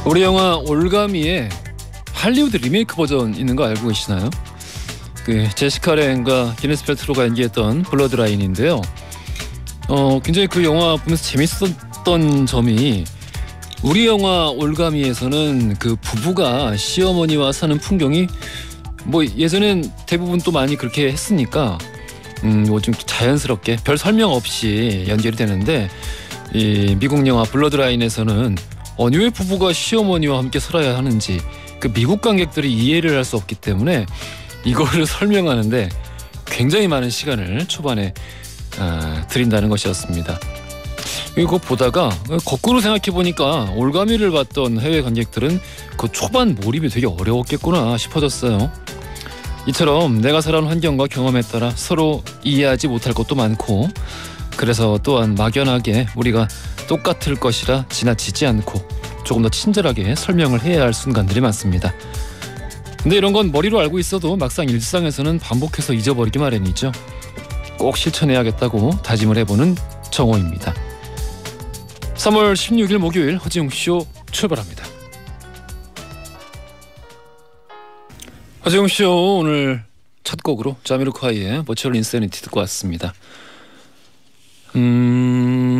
우리 영화 올가미에 할리우드 리메이크 버전 있는 거 알고 계시나요? 그 제시카 랭과 기네스 펠트로가 연기했던 블러드라인인데요. 굉장히 그 영화 보면서 재밌었던 점이 우리 영화 올가미에서는 그 부부가 시어머니와 사는 풍경이 뭐 예전엔 대부분 또 많이 그렇게 했으니까 뭐 좀 자연스럽게 별 설명 없이 연결이 되는데 이 미국 영화 블러드라인에서는 왜 부부가 시어머니와 함께 살아야 하는지 그 미국 관객들이 이해를 할 수 없기 때문에 이거를 설명하는데 굉장히 많은 시간을 초반에 들인다는 것이었습니다. 이거 보다가 거꾸로 생각해보니까 올가미를 봤던 해외 관객들은 그 초반 몰입이 되게 어려웠겠구나 싶어졌어요. 이처럼 내가 살아온 환경과 경험에 따라 서로 이해하지 못할 것도 많고 그래서 또한 막연하게 우리가 똑같을 것이라 지나치지 않고 조금 더 친절하게 설명을 해야 할 순간들이 많습니다. 근데 이런 건 머리로 알고 있어도 막상 일상에서는 반복해서 잊어버리기 마련이죠. 꼭 실천해야겠다고 다짐을 해보는 정호입니다. 3월 16일 목요일 허지웅쇼 출발합니다. 허지웅쇼 오늘 첫 곡으로 자미로콰이의 버추얼 인세니티 듣고 왔습니다.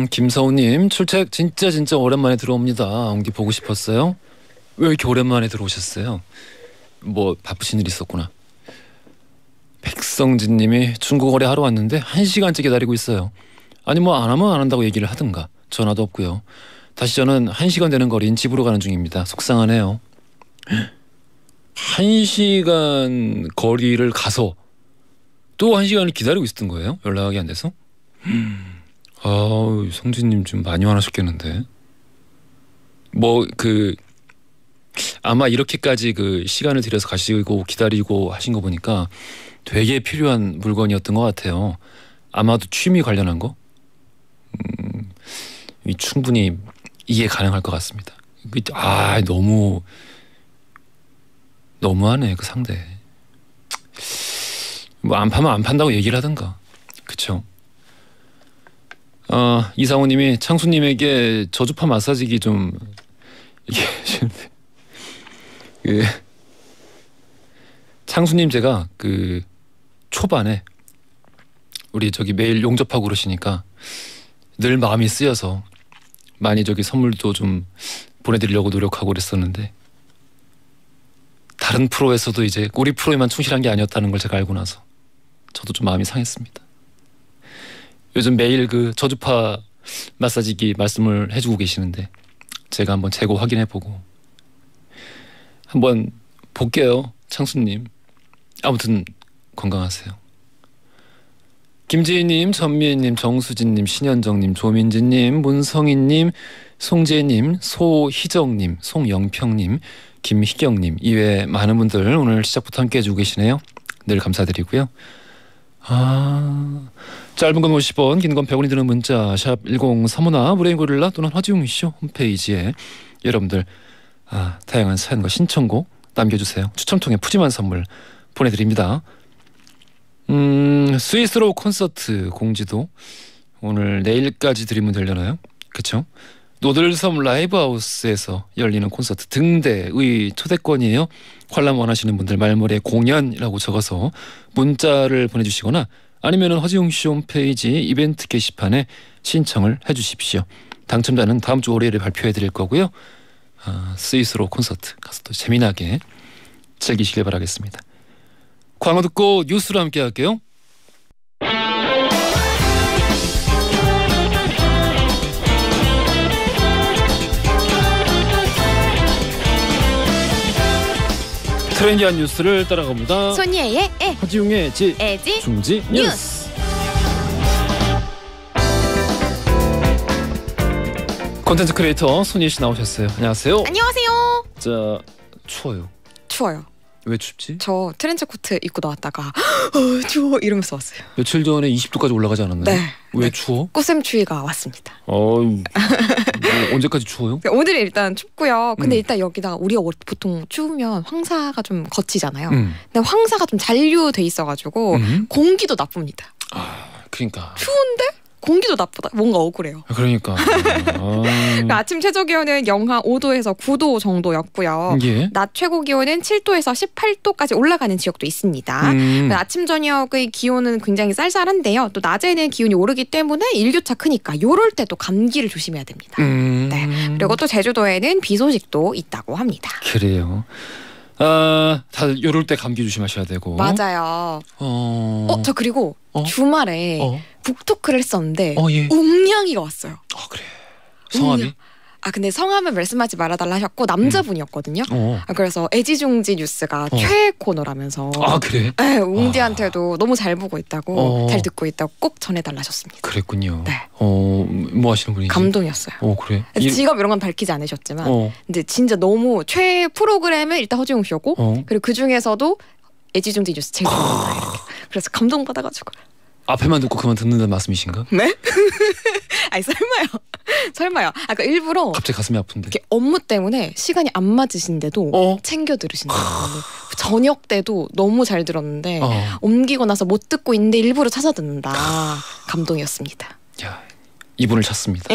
김서우님 출첵 진짜 오랜만에 들어옵니다. 옹디 보고 싶었어요. 왜 이렇게 오랜만에 들어오셨어요? 뭐 바쁘신 일 있었구나. 백성진님이 중국어래 하러 왔는데 1시간째 기다리고 있어요. 아니 뭐 안 하면 안 한다고 얘기를 하든가. 전화도 없고요. 다시 저는 1시간 되는 거리인 집으로 가는 중입니다. 속상하네요. 1시간 거리를 가서 또 1시간을 기다리고 있었던 거예요? 연락이 안 돼서? 아우 성진님 좀 많이 화나셨겠는데. 뭐 그 아마 이렇게까지 그 시간을 들여서 가시고 기다리고 하신 거 보니까 되게 필요한 물건이었던 것 같아요. 아마도 취미 관련한 거. 충분히 이해 가능할 것 같습니다. 너무하네 그 상대. 뭐 안 파면 안 판다고 얘기를 하든가. 그쵸? 이상호님이 창수님에게 저주파 마사지기 좀 얘기하시는데 창수님 제가 그 초반에 우리 저기 매일 용접하고 그러시니까 늘 마음이 쓰여서 많이 저기 선물도 좀 보내드리려고 노력하고 그랬었는데 다른 프로에서도 이제 우리 프로에만 충실한 게 아니었다는 걸 제가 알고 나서 저도 좀 마음이 상했습니다. 요즘 매일 그 저주파 마사지기 말씀을 해주고 계시는데 제가 한번 재고 확인해보고 한번 볼게요. 창수님 아무튼 건강하세요. 김지희님, 전미애님, 정수진님, 신현정님, 조민지님, 문성희님, 송재님, 소희정님, 송영평님, 김희경님 이외에 많은 분들 오늘 시작부터 함께 해주고 계시네요. 늘 감사드리고요. 짧은 건 50원, 긴 건 100원이 드는 문자 샵 1035나 브레인고릴라 또는 허지웅쇼 홈페이지에 여러분들 다양한 사연과 신청곡 남겨주세요. 추첨 통해 푸짐한 선물 보내드립니다. 스위스로 콘서트 공지도 오늘 내일까지 드리면 되려나요? 그쵸? 노들섬 라이브하우스에서 열리는 콘서트 등대의 초대권이에요. 관람 원하시는 분들 말머리에 공연이라고 적어서 문자를 보내주시거나 아니면 허지웅쇼 홈페이지 이벤트 게시판에 신청을 해주십시오. 당첨자는 다음 주 월요일에 발표해 드릴 거고요. 스위스로 콘서트 가서 또 재미나게 즐기시길 바라겠습니다. 광고 듣고 뉴스로 함께 할게요. 트렌디한 뉴스를 따라갑니다. 손예의 에, 허지웅의 지, 에지, 중지 뉴스. 콘텐츠 크리에이터 손예희 씨 나오셨어요. 안녕하세요. 안녕하세요. 자, 추워요. 추워요. 왜 춥지? 저 트렌치 코트 입고 나왔다가 추워 이러면서 왔어요. 며칠 전에 20도까지 올라가지 않았나요? 네. 왜 네. 추워? 꽃샘추위가 왔습니다. 뭐 언제까지 추워요? 오늘은 일단 춥고요. 근데 음. 일단 여기다가 우리가 보통 추우면 황사가 좀 거치잖아요. 근데 황사가 좀 잔류돼 있어가지고 공기도 나쁩니다. 그러니까 추운데 공기도 나쁘다. 뭔가 억울해요. 그러니까. 아침 최저 기온은 영하 5도에서 9도 정도였고요. 예. 낮 최고 기온은 7도에서 18도까지 올라가는 지역도 있습니다. 아침 저녁의 기온은 굉장히 쌀쌀한데요. 또 낮에는 기온이 오르기 때문에 일교차 크니까 요럴 때 또 감기를 조심해야 됩니다. 네. 그리고 또 제주도에는 비 소식도 있다고 합니다. 그래요. 다들 요럴 때 감기 조심하셔야 되고. 맞아요. 저 그리고 주말에 북토크를 했었는데 예. 웅냥이가 왔어요. 그래. 성함이? 근데 성함은 말씀하지 말아달라 하셨고 남자분이었거든요. 그래서 애지중지 뉴스가 최애 코너라면서. 그래? 네, 웅디한테도 너무 잘 보고 있다고 잘 듣고 있다고 꼭 전해달라 하셨습니다. 그랬군요. 네. 뭐 하시는 분이지? 감동이었어요. 그래? 직업 이런 건 밝히지 않으셨지만 근데 진짜 너무 최애 프로그램은 일단 허지웅 씨였고 그리고 그 중에서도 애지중지 뉴스 제일 좋아한다 이렇게. 그래서 감동받아가지고. 앞에만 듣고 그만 듣는다는 말씀이신가? 네? 아니 설마요. 아까 일부러 갑자기 가슴이 아픈데. 이렇게 업무 때문에 시간이 안 맞으신데도 챙겨 들으신다고. 저녁 때도 너무 잘 들었는데 옮기고 나서 못 듣고 있는데 일부러 찾아 듣는다. 감동이었습니다. 야, 이분을 찾습니다.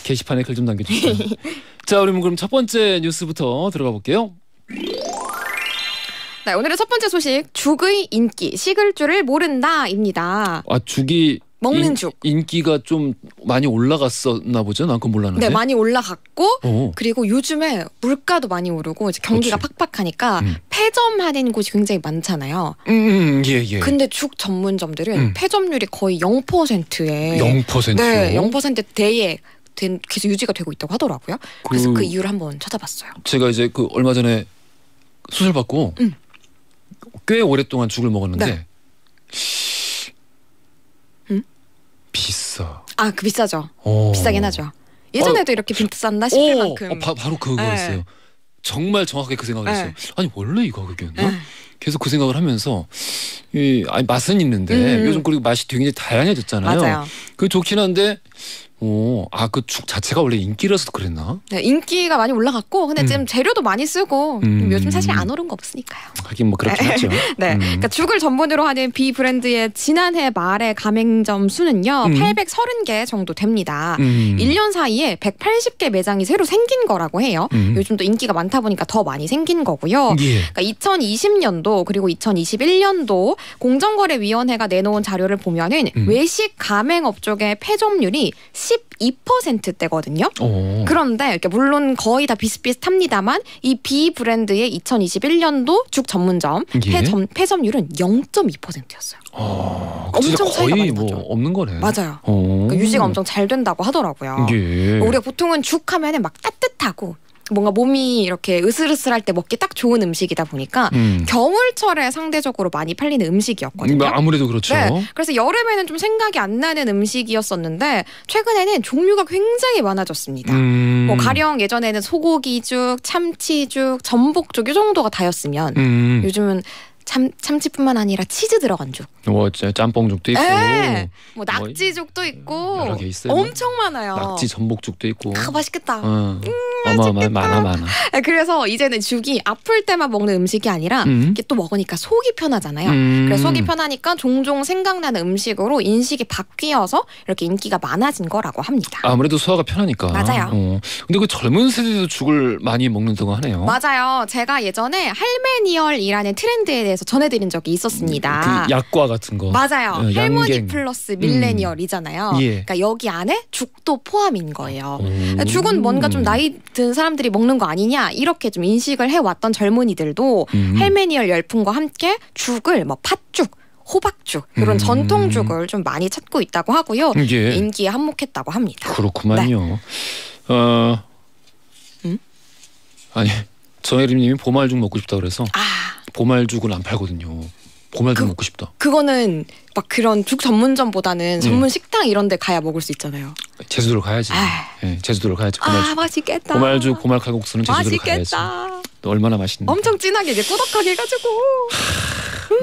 게시판에 글 좀 남겨주세요. 자, 우리 그럼 첫 번째 뉴스부터 들어가 볼게요. 네, 오늘의 첫 번째 소식, 죽의 인기, 식을 줄을 모른다입니다. 죽이 먹는 죽. 인기가 좀 많이 올라갔었나 보죠? 난 그건 몰랐는데. 네, 많이 올라갔고 그리고 요즘에 물가도 많이 오르고 이제 경기가 그렇지. 팍팍하니까 폐점하는 곳이 굉장히 많잖아요. 예. 근데 죽 전문점들은 폐점률이 거의 0%에 0%요? 네, 0%대에 계속 유지가 되고 있다고 하더라고요. 그래서 그 이유를 한번 찾아봤어요. 제가 이제 얼마 전에 수술 받고 꽤 오랫동안 죽을 먹었는데 네. 비싸. 그 비싸죠. 비싸긴 하죠. 예전에도 이렇게 비쌌나 싶을 만큼. 바로 그거였어요. 정말 정확하게 그 생각을 했어요. 아니 원래 이 가격이었나? 계속 그 생각을 하면서 맛은 있는데 요즘 그리고 맛이 되게 다양해졌잖아요. 맞아요. 그 좋긴 한데 그 죽 자체가 원래 인기라서 그랬나? 네, 인기가 많이 올라갔고 근데 지금 재료도 많이 쓰고 요즘 사실 안 오른 거 없으니까요. 하긴 뭐 그렇긴 하죠. 네, 그러니까 죽을 전문으로 하는 B 브랜드의 지난해 말의 가맹점 수는요 830개 정도 됩니다. 1년 사이에 180개 매장이 새로 생긴 거라고 해요. 요즘 또 인기가 많다 보니까 더 많이 생긴 거고요. 예. 그러니까 2020년도 그리고 2021년도 공정거래위원회가 내놓은 자료를 보면은 외식 가맹업 쪽의 폐점률이 12%대거든요. 그런데 이렇게 물론 거의 다 비슷비슷합니다만 이 B 브랜드의 2021년도 죽 전문점 폐점률은 0.2%였어요. 엄청 차이가 많이 나죠. 없는 거네. 맞아요. 그러니까 유지가 엄청 잘 된다고 하더라고요. 예. 우리가 보통은 죽 하면은 막 따뜻하고 뭔가 몸이 이렇게 으슬으슬할 때 먹기 딱 좋은 음식이다 보니까 겨울철에 상대적으로 많이 팔리는 음식이었거든요. 아무래도 그렇죠. 네, 그래서 여름에는 좀 생각이 안 나는 음식이었었는데 최근에는 종류가 굉장히 많아졌습니다. 뭐 가령 예전에는 소고기죽, 참치죽, 전복죽 이 정도가 다였으면 요즘은 참치뿐만 아니라 치즈 들어간 죽. 짬뽕죽도 있고. 네. 뭐 낙지죽도 있고. 여러 개 있어요. 엄청 많아요. 낙지 전복죽도 있고. 맛있겠다. 많아. 그래서 이제는 죽이 아플 때만 먹는 음식이 아니라 이게 또 먹으니까 속이 편하잖아요. 그래서 속이 편하니까 종종 생각나는 음식으로 인식이 바뀌어서 이렇게 인기가 많아진 거라고 합니다. 아무래도 소화가 편하니까. 맞아요. 근데 그 젊은 세대도 죽을 많이 먹는다고 하네요. 맞아요. 제가 예전에 할메니얼이라는 트렌드에 대해서 전해드린 적이 있었습니다. 그 약과 같은 거. 맞아요. 양갱. 할머니 플러스 밀레니얼이잖아요. 예. 그러니까 여기 안에 죽도 포함인 거예요. 죽은 뭔가 좀 나이 든 사람들이 먹는 거 아니냐 이렇게 좀 인식을 해왔던 젊은이들도 할메니얼 열풍과 함께 죽을 뭐 팥죽, 호박죽 이런 전통죽을 좀 많이 찾고 있다고 하고요. 예. 인기에 한몫했다고 합니다. 그렇구만요. 아니 정혜림님이 보말죽 먹고 싶다 그래서 보말죽을 안 팔거든요. 보말죽 먹고 싶다. 그거는 막 그런 죽 전문점보다는 전문 식당 이런 데 가야 먹을 수 있잖아요. 제주도로 가야지. 네, 제주도로 가야지. 맛있겠다. 보말죽, 보말칼국수는 제주도로 맛있겠다. 가야지. 또 얼마나 맛있는데. 엄청 진하게 이제 꾸덕하게 해가지고.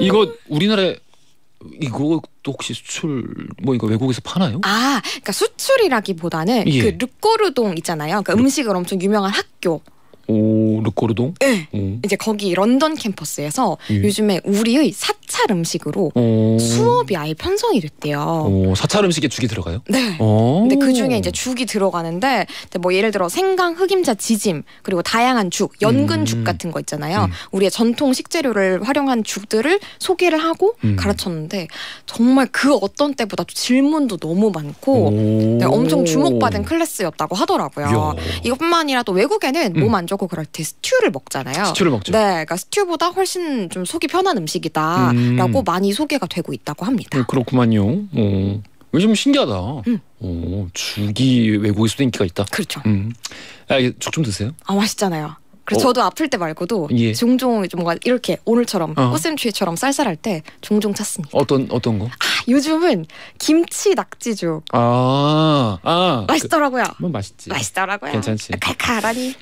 이거 우리나라에 이거 또 혹시 수출 뭐 이거 외국에서 파나요? 그러니까 수출이라기보다는 그 르꼬르동 있잖아요. 그러니까 음식을 엄청 유명한 학교. 르꼬르동? 네. 이제 거기 런던 캠퍼스에서 요즘에 우리의 4차 사찰 음식으로 오. 수업이 아예 편성이 됐대요. 오, 사찰 음식에 죽이 들어가요? 네. 근데 그 중에 이제 죽이 들어가는데 뭐 예를 들어 생강, 흑임자, 지짐 그리고 다양한 죽, 연근죽 같은 거 있잖아요. 우리의 전통 식재료를 활용한 죽들을 소개를 하고 가르쳤는데 정말 그 어떤 때보다 질문도 너무 많고 네, 엄청 주목받은 클래스였다고 하더라고요. 이야. 이것뿐만 아니라 또 외국에는 몸 안 좋고 그럴 때 스튜를 먹잖아요. 스튜를 먹죠. 네, 그러니까 스튜보다 훨씬 좀 속이 편한 음식이다라고 많이 소개가 되고 있다고 합니다. 그렇구만요. 이거 좀 신기하다. 죽이 외국에서도 인기가 있다. 그렇죠. 죽 좀 드세요. 아, 맛있잖아요. 그래서 저도 아플 때 말고도 예. 종종 좀 뭔가 이렇게 오늘처럼 꽃샘추위처럼 쌀쌀할 때 종종 찾습니다. 어떤 거? 요즘은 김치 낙지죽 맛있더라고요. 뭐 맛있지. 맛있더라고요. 괜찮지. 칼칼하니.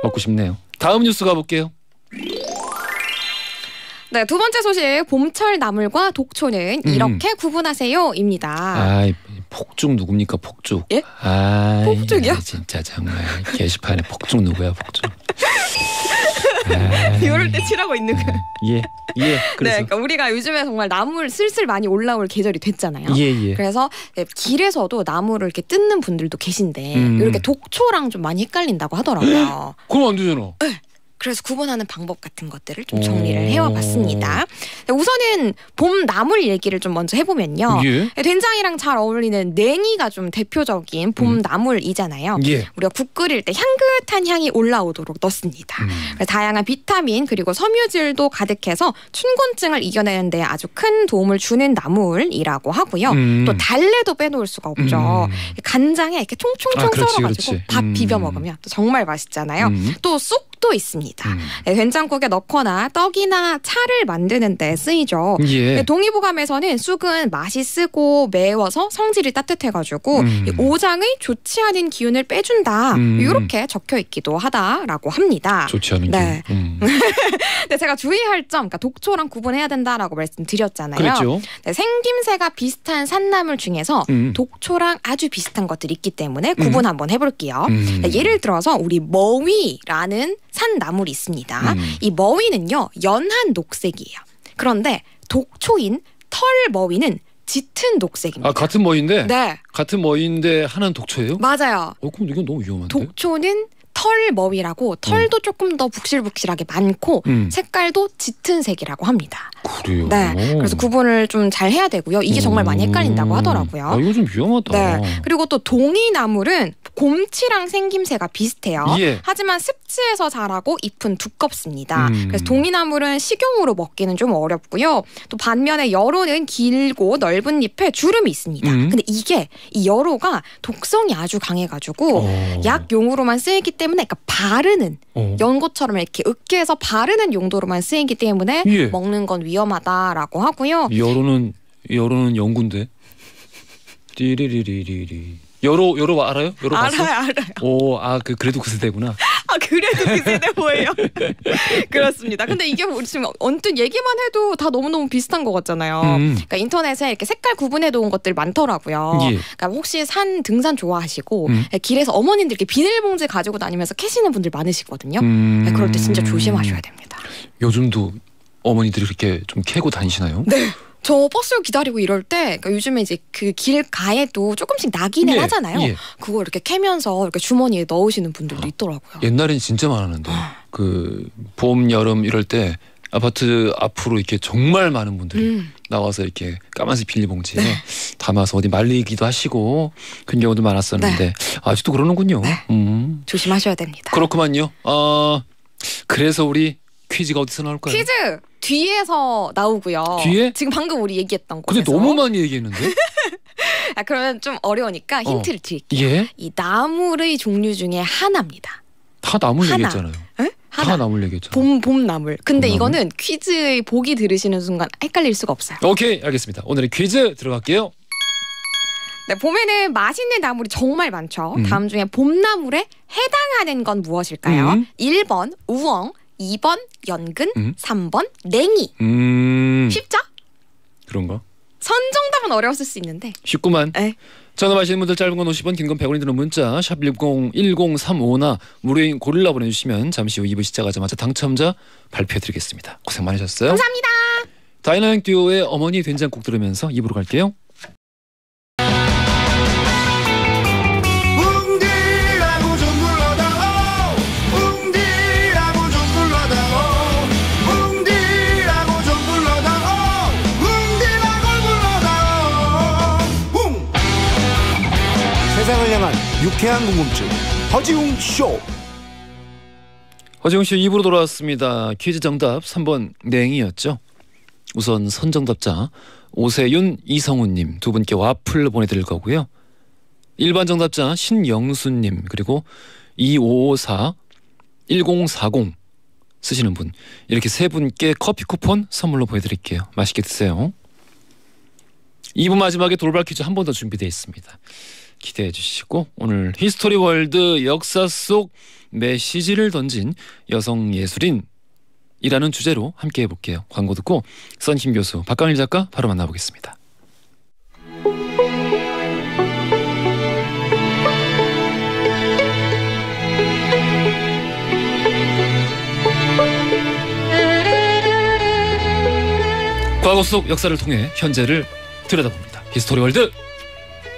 먹고 싶네요. 다음 뉴스 가볼게요. 네, 두 번째 소식. 봄철 나물과 독초는 이렇게 구분하세요입니다. 폭죽 누굽니까? 폭죽. 예? 폭죽이요? 진짜 정말 게시판에 폭죽 누구야? 폭죽. 이럴 때 치라고 있는 거예요. 예. 네, 그래서 그러니까 우리가 요즘에 정말 나물 슬슬 많이 올라올 계절이 됐잖아요. 예. 그래서 길에서도 나물을 이렇게 뜯는 분들도 계신데 이렇게 독초랑 좀 많이 헷갈린다고 하더라고요. 그럼 안 되잖아. 네. 그래서 구분하는 방법 같은 것들을 좀 정리를 해와봤습니다. 우선은 봄 나물 얘기를 좀 먼저 해보면요. 예. 된장이랑 잘 어울리는 냉이가 좀 대표적인 봄 나물이잖아요. 예. 우리가 국 끓일 때 향긋한 향이 올라오도록 넣습니다. 그래서 다양한 비타민 그리고 섬유질도 가득해서 춘곤증을 이겨내는 데 아주 큰 도움을 주는 나물이라고 하고요. 또 달래도 빼놓을 수가 없죠. 간장에 이렇게 총총총 썰어가지고 그렇지. 밥 비벼 먹으면 또 정말 맛있잖아요. 또 쑥도 있습니다. 네, 된장국에 넣거나 떡이나 차를 만드는 데 쓰이죠. 예. 동의보감에서는 쑥은 맛이 쓰고 매워서 성질이 따뜻해가지고 이 오장의 좋지 않은 기운을 빼준다. 이렇게 적혀있기도 하다라고 합니다. 좋지 않은 네. 기운. 근데 제가 주의할 점, 그러니까 독초랑 구분해야 된다라고 말씀드렸잖아요. 그렇죠. 네, 생김새가 비슷한 산나물 중에서 독초랑 아주 비슷한 것들이 있기 때문에 구분 한번 해볼게요. 네, 예를 들어서 우리 머위라는 산나물이 있습니다. 이 머위는요 연한 녹색이에요. 그런데 독초인 털머위는 짙은 녹색입니다. 같은 머위인데? 네. 같은 머위인데 하나는 독초예요? 맞아요. 그럼 이건 너무 위험한데? 독초는 털머위라고 털도 조금 더 북실북실하게 많고 색깔도 짙은 색이라고 합니다. 그래요? 네, 그래서 구분을 좀 잘 해야 되고요. 이게 정말 많이 헷갈린다고 하더라고요. 이거 좀 위험하다. 네, 그리고 또 동이나물은 곰치랑 생김새가 비슷해요. 예. 하지만 습지에서 자라고 잎은 두껍습니다. 그래서 동이나물은 식용으로 먹기는 좀 어렵고요. 또 반면에 여로는 길고 넓은 잎에 주름이 있습니다. 근데 이게 이 여로가 독성이 아주 강해가지고 약용으로만 쓰이기 때문에 그러니까 바르는 연고처럼 이렇게 으깨서 바르는 용도로만 쓰이기 때문에 예. 먹는 건 위험하다라고 하고요. 여로는 연구인데. 띠리리리리리. 여로 알아요? 여로 봤어? 알아요. 그래도 그 세대구나. 그래도 그 세대 뭐예요? 그렇습니다. 근데 이게 우리 지금 언뜻 얘기만 해도 다 너무너무 비슷한 것 같잖아요. 그러니까 인터넷에 이렇게 색깔 구분해 놓은 것들 많더라고요. 예. 그러니까 혹시 등산 좋아하시고 길에서 어머님들 이렇게 비닐봉지 가지고 다니면서 캐시는 분들 많으시거든요. 그럴 때 진짜 조심하셔야 됩니다. 요즘도 어머니들이 그렇게 좀 캐고 다니시나요? 네. 저 버스 기다리고 이럴 때 그러니까 요즘에 이제 그 길가에도 조금씩 나기는 하잖아요. 예. 그거 이렇게 캐면서 이렇게 주머니에 넣으시는 분들도 있더라고요. 옛날엔 진짜 많았는데 그 봄, 여름 이럴 때 아파트 앞으로 이렇게 정말 많은 분들이 나와서 이렇게 까만색 비닐봉지에 담아서 어디 말리기도 하시고 그런 경우도 많았었는데 아직도 그러는군요. 조심하셔야 됩니다. 그렇구만요. 그래서 우리 퀴즈가 어디서 나올까요? 퀴즈 뒤에서 나오고요. 뒤에? 지금 방금 우리 얘기했던 근데 곳에서. 너무 많이 얘기했는데? 그러면 좀 어려우니까 힌트를 드릴게요. 예? 이 나물의 종류 중에 하나입니다. 다 나물 얘기했잖아요. 에? 다 나물 얘기했잖아요. 봄나물. 근데 봄나물? 이거는 퀴즈의 보기 들으시는 순간 헷갈릴 수가 없어요. 오케이, 알겠습니다. 오늘의 퀴즈 들어갈게요. 네, 봄에는 맛있는 나물이 정말 많죠. 다음 중에 봄나물에 해당하는 건 무엇일까요? 1번 우엉, 2번 연근, 3번 냉이. 쉽죠? 그런가? 선정답은 어려웠을 수 있는데. 쉽구만. 네. 전화 하시는 분들 짧은 건 50원, 긴 건 100원이 드는 문자 샵 1035나 무료인 고릴라 보내주시면 잠시 후 2부 시작하자마자 당첨자 발표해드리겠습니다. 고생 많으셨어요. 감사합니다. 다이나믹 듀오의 어머니 된장국 들으면서 입으로 갈게요. 웅디라고 좀 불러다오 웅디라고 좀 불러다오 웅디라고 좀 불러다오 웅디라고 불러다오 웅 세상을 향한 유쾌한 궁금증 허지웅 쇼. 허지웅 씨 입으로 돌아왔습니다. 퀴즈 정답 3번 냉이였죠. 우선 선정답자 오세윤, 이성훈님 두 분께 와플 보내드릴 거고요. 일반 정답자 신영수님 그리고 2554, 1040 쓰시는 분 이렇게 세 분께 커피 쿠폰 선물로 보내드릴게요. 맛있게 드세요. 2부 마지막에 돌발 퀴즈 한 번 더 준비되어 있습니다. 기대해 주시고 오늘 히스토리 월드 역사 속 메시지를 던진 여성 예술인 이라는 주제로 함께 해볼게요. 광고 듣고 썬킴 교수, 박강일 작가 바로 만나보겠습니다. 과거 속 역사를 통해 현재를 들여다봅니다. 히스토리 월드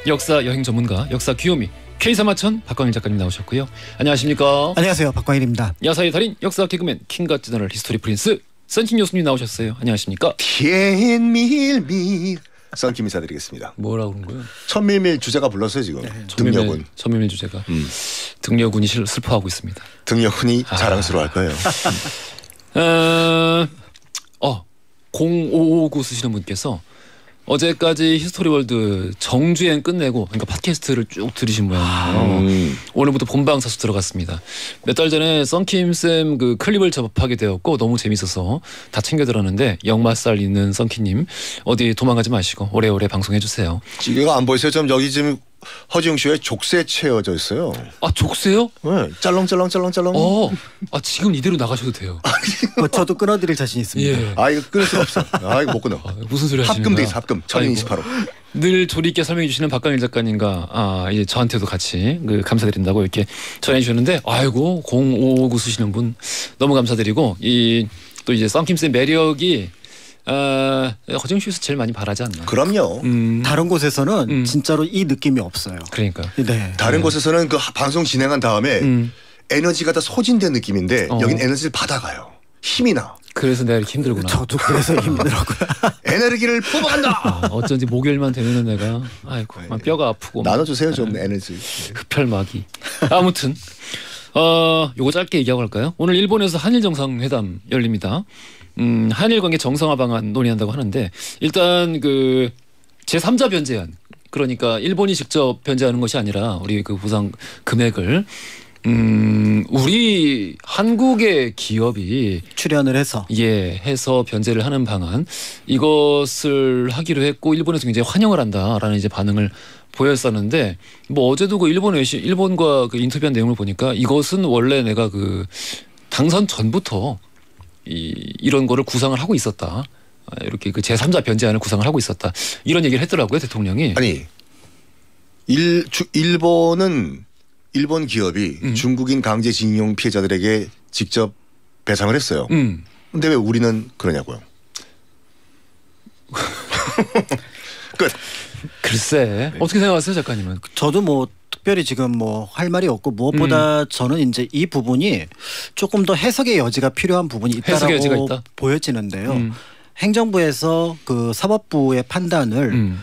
역사 여행 전문가 역사 귀요미 K3하천 박광일 작가님 나오셨고요. 안녕하십니까? 안녕하세요. 박광일입니다. 야사의 달인 역사 개그맨 킹갓 제너럴 히스토리 프린스 썬킴 교수님 나오셨어요. 안녕하십니까? 텐밀밀 썬킴 인사드리겠습니다. 뭐라고 그런 거예요? 천밀밀 주제가 불렀어요 지금. 등려군. 천밀밀 주제가. 등려군이 슬퍼하고 있습니다. 등려군이 자랑스러워할 거예요. 0559 쓰시는 분께서 어제까지 히스토리월드 정주행 끝내고 그러니까 팟캐스트를 쭉 들으신 모양이에요. 오늘부터 본방사수 들어갔습니다. 몇 달 전에 썬킴쌤 그 클립을 접하게 되었고 너무 재밌어서 다 챙겨 들었는데 역마살 있는 썬킴님 어디 도망가지 마시고 오래오래 방송해주세요. 이거 안 보이세요? 좀 여기 지금 허지웅 씨의 족쇄 채워져 있어요. 아 족쇄요? 네, 짤렁짤렁. 지금 이대로 나가셔도 돼요. 저도 끊어드릴 자신 있습니다. 예. 이거 끊을 수가 없어. 이거 못 끊어. 무슨 소리 하시는 합금 거야? 되겠어. 합금. 1028호. 늘 조리 있게 설명해 주시는 박강일 작가님과 이제 저한테도 같이 감사드린다고 이렇게 전해 주셨는데 아이고 0559 쓰시는 분 너무 감사드리고 또 이제 썬킴쌤 매력이 허지웅 씨에서 제일 많이 바라지 않나? 그럼요. 다른 곳에서는 진짜로 이 느낌이 없어요. 그러니까. 네. 다른 곳에서는 그 방송 진행한 다음에 에너지가 다 소진된 느낌인데 여긴 에너지를 받아가요. 힘이 나. 그래서 내가 이렇게 힘들구나. 저도 그래서 힘들더라고요. 에너지를 뽑아간다. 어쩐지 목요일만 되면 내가 막 뼈가 아프고 나눠주세요 좀 에너지. 흡혈막이. 아무튼 요거 짧게 얘기하고 할까요? 오늘 일본에서 한일 정상회담 열립니다. 한일 관계 정상화 방안 논의한다고 하는데 일단 그 제3자 변제안 그러니까 일본이 직접 변제하는 것이 아니라 우리 그 보상 금액을 우리 한국의 기업이 출연을 해서 해서 변제를 하는 방안 이것을 하기로 했고 일본에서 굉장히 환영을 한다라는 이제 반응을 보였었는데 뭐 어제도 그 일본과 그 인터뷰한 내용을 보니까 이것은 원래 내가 그 당선 전부터 이런 거를 구상을 하고 있었다. 이렇게 그 제3자 변제안을 구상을 하고 있었다. 이런 얘기를 했더라고요 대통령이. 아니 일본 기업이 중국인 강제징용 피해자들에게 직접 배상을 했어요. 근데 왜 우리는 그러냐고요. 끝. 글쎄 어떻게 생각하세요 작가님은? 저도 뭐 특별히 지금 뭐 할 말이 없고 무엇보다 저는 이제 이 부분이 조금 더 해석의 여지가 필요한 부분이 해석의 여지가 있다라고 있다? 보여지는데요. 행정부에서 그 사법부의 판단을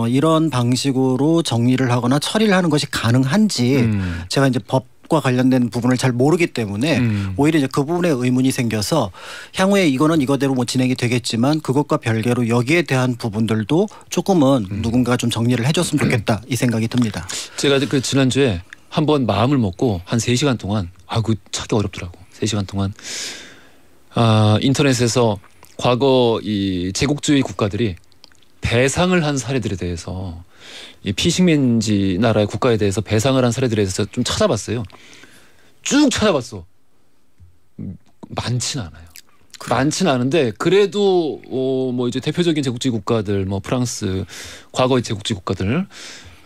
이런 방식으로 정리를 하거나 처리를 하는 것이 가능한지 제가 이제 법과 관련된 부분을 잘 모르기 때문에 오히려 이제 그 부분에 의문이 생겨서 향후에 이거는 이거대로 뭐 진행이 되겠지만 그것과 별개로 여기에 대한 부분들도 조금은 누군가 좀 정리를 해줬으면 좋겠다 이 생각이 듭니다. 제가 그 지난주에 한번 마음을 먹고 한 3시간 동안 그 찾기 어렵더라고. 3시간 동안 인터넷에서 과거 이 제국주의 국가들이 배상을 한 사례들에 대해서 이 피식민지 나라의 국가에 대해서 배상을 한 사례들에 대해서 좀 찾아봤어요. 쭉 찾아봤어. 많진 않아요. 많진 않은데 그래도 뭐 이제 대표적인 제국주의 국가들 뭐 프랑스 과거의 제국주의 국가들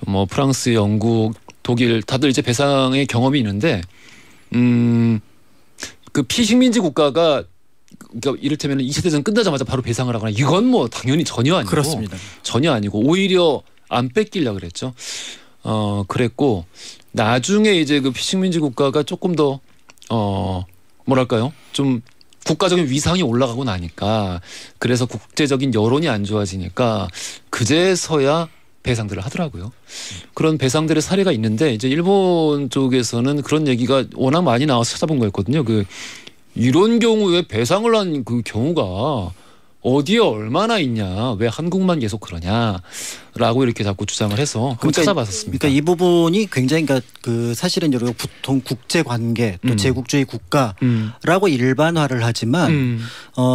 뭐 프랑스, 영국, 독일 다들 이제 배상의 경험이 있는데 그 피식민지 국가가 그러니까 이를테면 2차 대전 끝나자마자 바로 배상을 하거나 이건 뭐 당연히 전혀 아니고 그렇습니다. 전혀 아니고 오히려 안 뺏기려고 그랬죠. 그랬고 나중에 이제 그 식민지 국가가 조금 더 뭐랄까요? 좀 국가적인 위상이 올라가고 나니까 그래서 국제적인 여론이 안 좋아지니까 그제서야 배상들을 하더라고요. 그런 배상들의 사례가 있는데 이제 일본 쪽에서는 그런 얘기가 워낙 많이 나와서 찾아본 거였거든요. 이런 경우에 배상을 한 그 경우가 어디에 얼마나 있냐, 왜 한국만 계속 그러냐라고 이렇게 자꾸 주장을 해서 한번 찾아봤었습니다. 그러니까 이 부분이 굉장히 그 사실은 우리가 보통 국제 관계 또 제국주의 국가라고 일반화를 하지만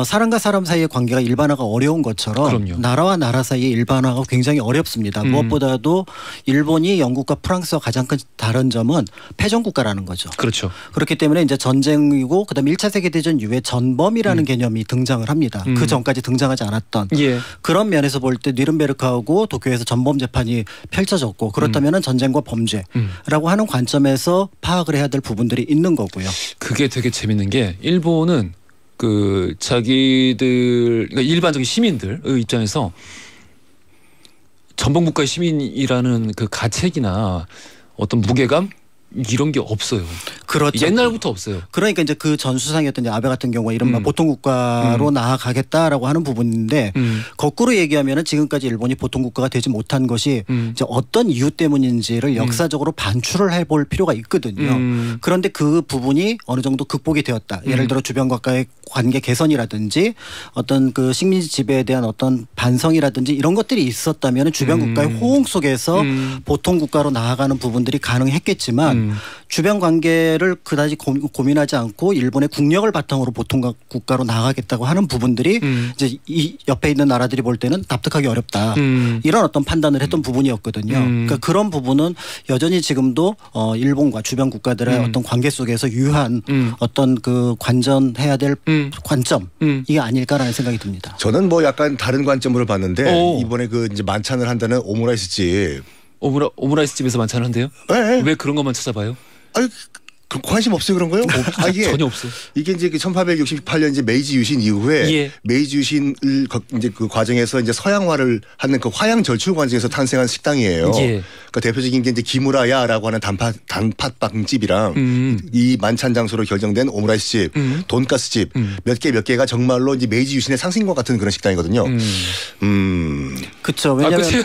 사람과 사람 사이의 관계가 일반화가 어려운 것처럼 그럼요. 나라와 나라 사이의 일반화가 굉장히 어렵습니다. 무엇보다도 일본이 영국과 프랑스와 가장 큰 다른 점은 패전 국가라는 거죠. 그렇죠. 그렇기 때문에 이제 전쟁이고 그다음에 1차 세계대전 이후에 전범이라는 개념이 등장을 합니다. 그 전까지 등장하지 않았던 그런 면에서 볼 때 뉘른베르크하고 도쿄에서 전범 재판이 펼쳐졌고 그렇다면 전쟁과 범죄라고 하는 관점에서 파악을 해야 될 부분들이 있는 거고요. 그게 되게 재밌는 게 일본은 그 자기들 그러니까 일반적인 시민들의 입장에서 전범국가의 시민이라는 그 가책이나 어떤 무게감 이런 게 없어요. 그렇죠. 옛날부터 없어요. 그러니까 이제 그 전수상이었던 이제 아베 같은 경우가 이른바 보통국가로 나아가겠다라고 하는 부분인데 거꾸로 얘기하면은 지금까지 일본이 보통국가가 되지 못한 것이 이제 어떤 이유 때문인지를 역사적으로 반추를 해볼 필요가 있거든요. 그런데 그 부분이 어느 정도 극복이 되었다. 예를 들어 주변국가의 관계 개선이라든지 어떤 그 식민지 지배에 대한 어떤 반성이라든지 이런 것들이 있었다면 주변 국가의 호응 속에서 보통국가로 나아가는 부분들이 가능했겠지만 주변 관계를 그다지 고민하지 않고 일본의 국력을 바탕으로 보통 국가로 나가겠다고 하는 부분들이 이제 이 옆에 있는 나라들이 볼 때는 납득하기 어렵다. 이런 어떤 판단을 했던 부분이었거든요. 그러니까 그런 부분은 여전히 지금도 일본과 주변 국가들의 어떤 관계 속에서 유효한 어떤 그 관전해야 될 관점 이게 아닐까라는 생각이 듭니다. 저는 뭐 약간 다른 관점으로 봤는데 이번에 그 이제 만찬을 한다는 오므라이스 집. 오므라이스 집에서 만찬을 한대요? 네. 왜 그런 것만 찾아봐요? 아니 관심 없어요 그런 거요? 이게 전혀 없어. 이게 이제 1868년 이제 메이지 유신 이후에 메이지 유신을 이제 그 과정에서 이제 서양화를 하는 그 화양 절출 과정에서 탄생한 식당이에요. 그러니까 대표적인 게 이제 기무라야라고 하는 단팥빵집이랑 이 만찬 장소로 결정된 오므라이스 집, 돈가스 집 몇 개가 정말로 이제 메이지 유신의 상징과 같은 그런 식당이거든요. 그렇죠. 왜냐하면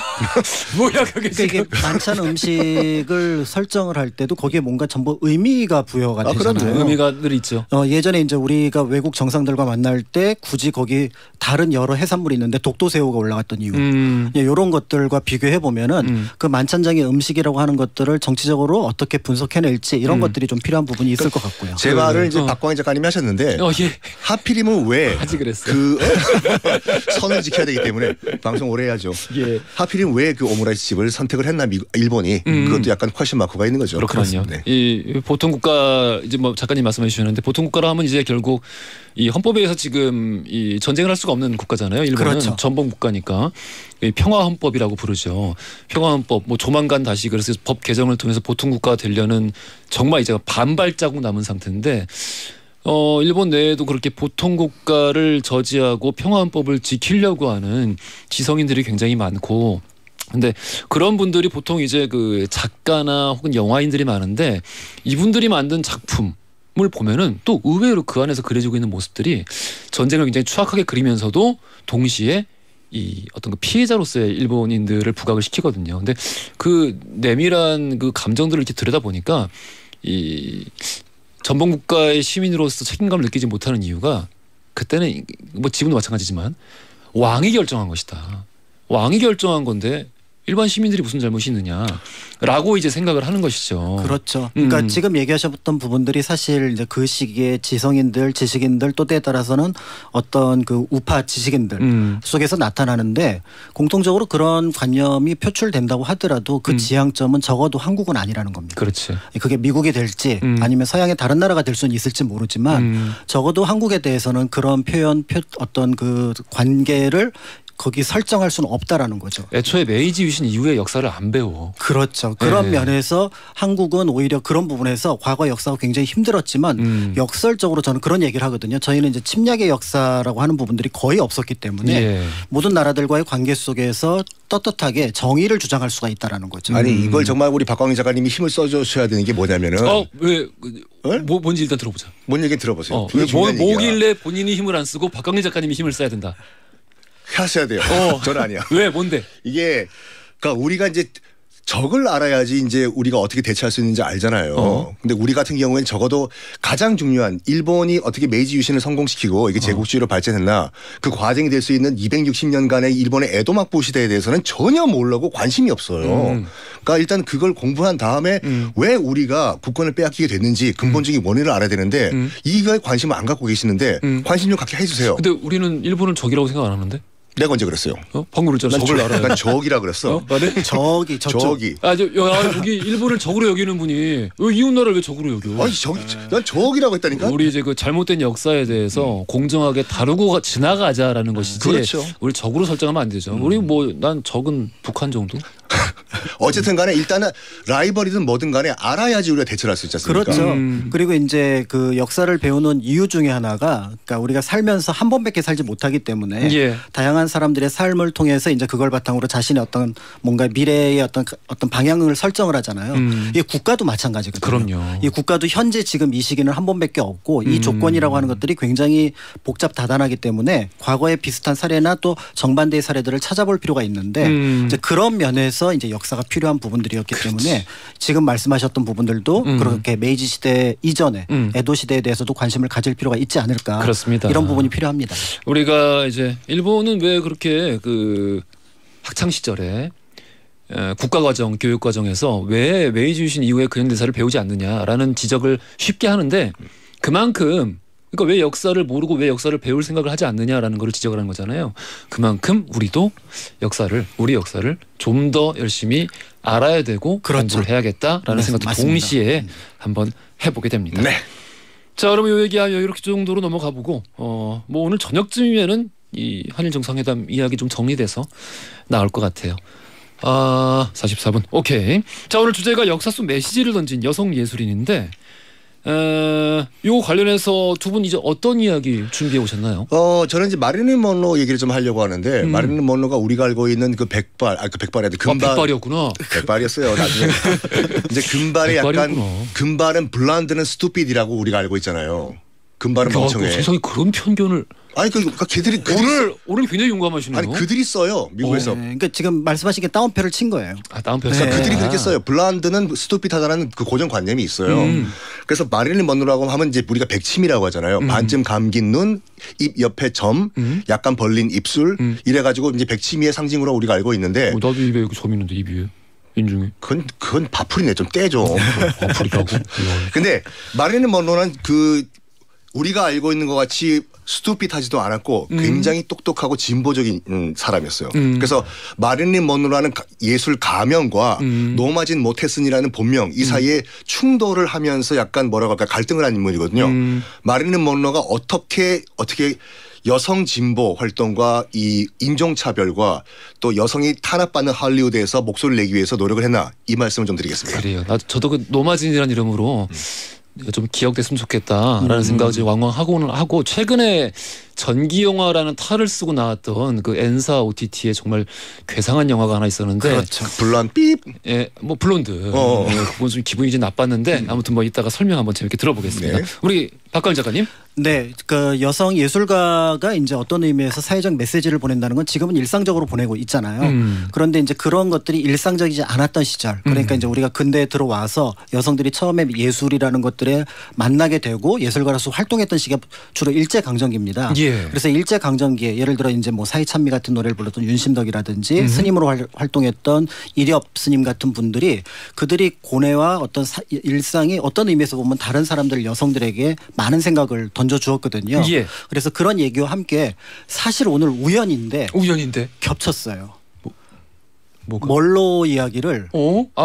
뭐야 그게 그러니까 이게 만찬 음식을 설정을 할 때도 거기에 뭔가 전부 의미가 부여가 되잖아요. 의미가 늘 있죠. 예전에 이제 우리가 외국 정상들과 만날 때 굳이 거기 다른 여러 해산물이 있는데 독도새우가 올라갔던 이유 이런 것들과 비교해 보면은 그 만찬장의 음식이라고 하는 것들을 정치적으로 어떻게 분석해낼지 이런 것들이 좀 필요한 부분이 있을 것 같고요. 제 말을 이제 박광희 작가님이 하셨는데 하필이면 왜 그 선을 지켜야 되기 때문에 방송 오래 해야죠. 하필이면 왜 그 오므라이스 집을 선택을 했나 일본이 그것도 약간 퀘션 마크가 있는 거죠. 그렇군요. 네. 이 보통 국가 이제 뭐 작가님 말씀해 주셨는데 보통 국가로 하면 이제 결국 이 헌법에 의해서 지금 이 전쟁을 할 수가 없는 국가잖아요. 일본은 그렇죠. 전범 국가니까 평화 헌법이라고 부르죠. 평화 헌법 뭐 조만간 다시 그래서 법 개정을 통해서 보통 국가가 되려는 정말 이제 반발 자국 남은 상태인데 일본 내에도 그렇게 보통 국가를 저지하고 평화 헌법을 지키려고 하는 지성인들이 굉장히 많고. 근데 그런 분들이 보통 이제 그 작가나 혹은 영화인들이 많은데 이분들이 만든 작품을 보면은 또 의외로 그 안에서 그려지고 있는 모습들이 전쟁을 굉장히 추악하게 그리면서도 동시에 이 어떤 그 피해자로서의 일본인들을 부각을 시키거든요. 근데 그 내밀한 그 감정들을 이렇게 들여다 보니까 이 전범 국가의 시민으로서 책임감을 느끼지 못하는 이유가 그때는 뭐 지금도 마찬가지지만 왕이 결정한 것이다. 왕이 결정한 건데 일반 시민들이 무슨 잘못이 있느냐라고 이제 생각을 하는 것이죠. 그렇죠. 그러니까 지금 얘기하셨던 부분들이 사실 이제 그 시기에 지성인들, 지식인들 또 때에 따라서는 어떤 그 우파 지식인들 속에서 나타나는데 공통적으로 그런 관념이 표출된다고 하더라도 그 지향점은 적어도 한국은 아니라는 겁니다. 그렇지. 그게 미국이 될지 아니면 서양의 다른 나라가 될 수는 있을지 모르지만 적어도 한국에 대해서는 그런 표현, 어떤 그 관계를 거기 설정할 수는 없다라는 거죠. 애초에 메이지 유신 이후의 역사를 안 배워. 그렇죠. 그런 면에서 한국은 오히려 그런 부분에서 과거 역사가 굉장히 힘들었지만 역설적으로 저는 그런 얘기를 하거든요. 저희는 이제 침략의 역사라고 하는 부분들이 거의 없었기 때문에 모든 나라들과의 관계 속에서 떳떳하게 정의를 주장할 수가 있다라는 거죠. 아니 이걸 정말 우리 박광희 작가님이 힘을 써주셔야 되는 게 뭐냐면은 뭔지 일단 들어보자. 뭔 얘기 들어보세요. 뭐길래 본인이 힘을 안 쓰고 박광희 작가님이 힘을 써야 된다. 하셔야 돼요. 저는 아니야. 왜 뭔데? 이게 그러니까 우리가 이제 적을 알아야지 이제 우리가 어떻게 대처할 수 있는지 알잖아요. 근데 우리 같은 경우에는 적어도 가장 중요한 일본이 어떻게 메이지 유신을 성공시키고 이게 제국주의로 발전했나 그 과정이 될 수 있는 260년간의 일본의 에도막부 시대에 대해서는 전혀 모르고 관심이 없어요. 그러니까 일단 그걸 공부한 다음에 왜 우리가 국권을 빼앗기게 됐는지 근본적인 원인을 알아야 되는데 이거에 관심을 안 갖고 계시는데 관심 좀 갖게 해주세요. 근데 우리는 일본을 적이라고 생각 안 하는데? 내가 언제 그랬어요? 방금 그랬잖아. 적을 알아요. 난 적이라 그랬어. 네? 적이 적이. 여기 일본을 적으로 여기는 분이 이웃 나라를 왜 적으로 여겨? 아니 난 적이라고 했다니까. 우리 이제 그 잘못된 역사에 대해서 공정하게 다루고 지나가자라는 것이지. 그렇죠. 우리 적으로 설정하면 안 되죠. 우리 난 적은 북한 정도. 어쨌든 간에 일단은 라이벌이든 뭐든 간에 알아야지 우리가 대처를 할 수 있지 않습니까? 그렇죠. 그리고 이제 그 역사를 배우는 이유 중에 하나가 그러니까 우리가 살면서 한 번밖에 살지 못하기 때문에 다양한 사람들의 삶을 통해서 이제 그걸 바탕으로 자신의 어떤 뭔가 미래의 어떤 방향을 설정을 하잖아요. 이게 국가도 마찬가지거든요. 그럼요. 이 국가도 현재 지금 이 시기는 한 번밖에 없고 이 조건이라고 하는 것들이 굉장히 복잡다단하기 때문에 과거의 비슷한 사례나 또 정반대의 사례들을 찾아볼 필요가 있는데 이제 그런 면에서 이제 역사가 필요한 부분들이었기 때문에 지금 말씀하셨던 부분들도 그렇게 메이지 시대 이전에 에도 시대에 대해서도 관심을 가질 필요가 있지 않을까. 그렇습니다. 이런 부분이 필요합니다. 우리가 이제 일본은 왜 그렇게 그 학창 시절에 국가과정, 교육과정에서 왜 메이지 유신 이후에 근현대사를 배우지 않느냐라는 지적을 쉽게 하는데 그만큼 그러니까 왜 역사를 모르고 왜 역사를 배울 생각을 하지 않느냐라는 걸 지적을 하는 거잖아요. 그만큼 우리도 우리 역사를 좀 더 열심히 알아야 되고 공부를 해야겠다라는 생각도 맞습니다. 동시에 한번 해보게 됩니다. 네. 자, 그러면 이 얘기 이렇게 정도로 넘어가 보고 뭐 오늘 저녁쯤이면은 이 한일 정상회담 이야기 좀 정리돼서 나올 것 같아요. 44분. 오케이. 자, 오늘 주제가 역사 속 메시지를 던진 여성 예술인인데 요 관련해서 두 분 이제 어떤 이야기 준비해 오셨나요? 저는 이제 마릴린 먼로 얘기를 좀 하려고 하는데 마릴린 먼로가 우리가 알고 있는 그 백발이 금발. 백발이었구나. 백발이었어요. 나중에 이제 금발이 약간 금발은 블란드는 스투피드라고 우리가 알고 있잖아요. 금발은 멍청해. 세상에 그런 편견을. 아니 그러니까 걔들이 오늘 굉장히 용감하시네요. 아니 그들이 써요 미국에서. 그러니까 지금 말씀하신 게 다운표를 친 거예요. 다운표. 그러니까 그들이 그렇게 써요. 블란드는 스투피드하다는 그 고정관념이 있어요. 그래서 마릴린 먼로라고 하면 이제 우리가 백침이라고 하잖아요. 반쯤 감긴 눈, 입 옆에 점, 약간 벌린 입술 이래가지고 이제 백치미의 상징으로 우리가 알고 있는데. 나도 입에 여기 점 있는데 입 위에. 인중에. 그건 바풀이네. 좀 떼죠. 바풀이라고. 근데 마릴린 먼로는 우리가 알고 있는 것 같이 스투핏하지도 않았고 굉장히 똑똑하고 진보적인 사람이었어요. 그래서 마릴린 먼로라는 예술 가명과 노마진 모테슨이라는 본명 이 사이에 충돌을 하면서 약간 뭐라고 할까 갈등을 한 인물이거든요. 마릴린 먼로가 어떻게 여성 진보 활동과 이 인종차별과 또 여성이 탄압받는 할리우드에서 목소리를 내기 위해서 노력을 했나 이 말씀을 좀 드리겠습니다. 그래요. 저도 그 노마진이라는 이름으로 좀 기억됐으면 좋겠다라는 생각을 왕왕하고는 하고 최근에 전기영화라는 탈을 쓰고 나왔던 그 엔사 OTT에 정말 괴상한 영화가 하나 있었는데 그렇죠. 블론 삐. 예, 뭐 블론드. 그건 좀 기분이 좀 나빴는데 아무튼 뭐 이따가 설명 한번 재밌게 들어보겠습니다. 네. 우리 박가은 작가님. 네, 그 여성 예술가가 이제 어떤 의미에서 사회적 메시지를 보낸다는 건 지금은 일상적으로 보내고 있잖아요. 그런데 이제 그런 것들이 일상적이지 않았던 시절, 그러니까 이제 우리가 근대에 들어와서 여성들이 처음에 예술이라는 것들에 만나게 되고 예술가로서 활동했던 시기가 주로 일제 강점기입니다. 그래서 일제 강점기에 예를 들어 이제 뭐 사이찬미 같은 노래를 불렀던 윤심덕이라든지 스님으로 활동했던 이렵 스님 같은 분들이 그들이 고뇌와 어떤 일상이 어떤 의미에서 보면 다른 사람들 여성들에게 많은 생각을 던져주었거든요. 그래서 그런 얘기와 함께 사실 오늘 우연인데 겹쳤어요. 뭐가? 멀로 이야기를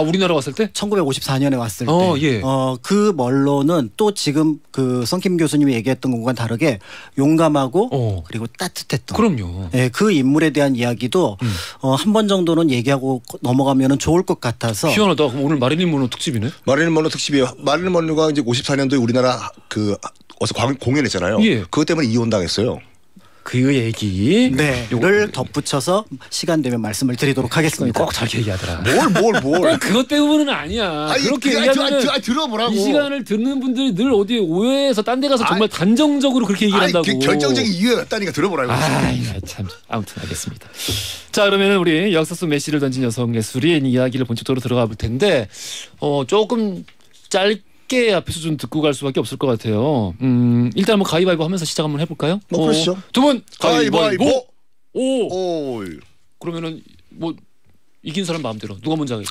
우리나라 왔을 때? 1954년에 왔을 때. 예. 그 멀로는 또 지금 그 성김 교수님이 얘기했던 것과는 다르게 용감하고 그리고 따뜻했던. 그럼요. 예, 그 인물에 대한 이야기도 한 번 정도는 얘기하고 넘어가면 좋을 것 같아서. 희한하다. 그럼 오늘 마릴린 먼로 특집이네. 마릴린 먼로 특집이에요. 마릴린 먼로가 이제 54년도에 우리나라 어서 공연했잖아요. 예. 그것 때문에 이혼당했어요. 그 얘기 를 덧붙여서 시간 되면 말씀을 드리도록 하겠습니다. 꼭 저렇게 얘기하더라. 뭘. 꼭 그것 때문은 아니야. 그렇게 얘기하면 들어보라고. 이 시간을 듣는 분들이 늘 어디에 오해해서 딴 데 가서 정말 단정적으로 그렇게 얘기를 한다고. 결정적인 이유가 있다니까 들어보라고. 참. 아무튼 알겠습니다. 자, 그러면 우리 역사 속 메시를 던진 여성 예술인 이야기를 본격적으로 들어가 볼 텐데 조금 짧게 앞에서 좀 듣고 갈 수밖에 없을 것 같아요. 일단 한번 가위바위보 하면서 시작 한번 해볼까요? 그러시죠. 두 분 가위바위보. 오. 그러면은 뭐 이긴 사람 마음대로 누가 먼저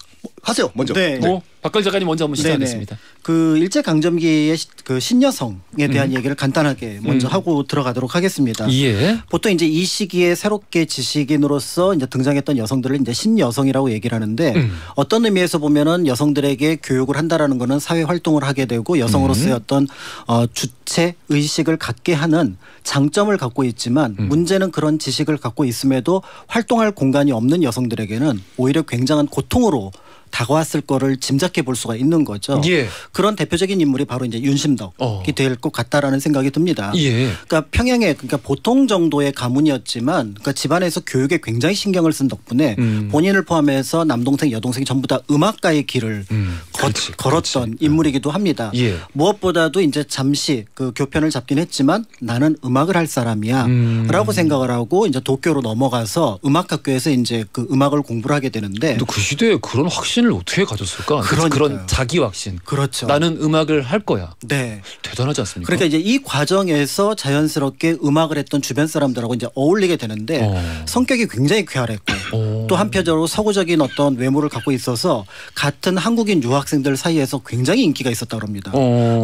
하세요. 먼저. 네. 박갈 작가님 먼저 한번 시작하겠습니다. 그 일제 강점기의 그 신여성에 대한 얘기를 간단하게 먼저 하고 들어가도록 하겠습니다. 예. 보통 이제 이 시기에 새롭게 지식인으로서 이제 등장했던 여성들을 이제 신여성이라고 얘기를 하는데 어떤 의미에서 보면은 여성들에게 교육을 한다라는 거는 사회 활동을 하게 되고 여성으로서의 어떤 주체 의식을 갖게 하는 장점을 갖고 있지만 문제는 그런 지식을 갖고 있음에도 활동할 공간이 없는 여성들에게는 오히려 굉장한 고통으로 다가왔을 거를 짐작해 볼 수가 있는 거죠. 예. 그런 대표적인 인물이 바로 이제 윤심덕이 될 것 같다라는 생각이 듭니다. 예. 그러니까 평양에 보통 정도의 가문이었지만 그러니까 집안에서 교육에 굉장히 신경을 쓴 덕분에 본인을 포함해서 남동생 여동생이 전부 다 음악가의 길을 걸었던 인물이기도 합니다. 예. 무엇보다도 이제 잠시 그 교편을 잡긴 했지만 나는 음악을 할 사람이야라고 생각을 하고 이제 도쿄로 넘어가서 음악학교에서 이제 그 음악을 공부를 하게 되는데. 근데 그 시대에 그런 확신을 어떻게 가졌을까? 그런 자기 확신. 그렇죠. 나는 음악을 할 거야. 네. 대단하지 않습니까? 그러니까 이제 이 과정에서 자연스럽게 음악을 했던 주변 사람들하고 이제 어울리게 되는데 성격이 굉장히 쾌활했고 또 한편적으로 서구적인 어떤 외모를 갖고 있어서 같은 한국인 유학생들 사이에서 굉장히 인기가 있었다고 합니다.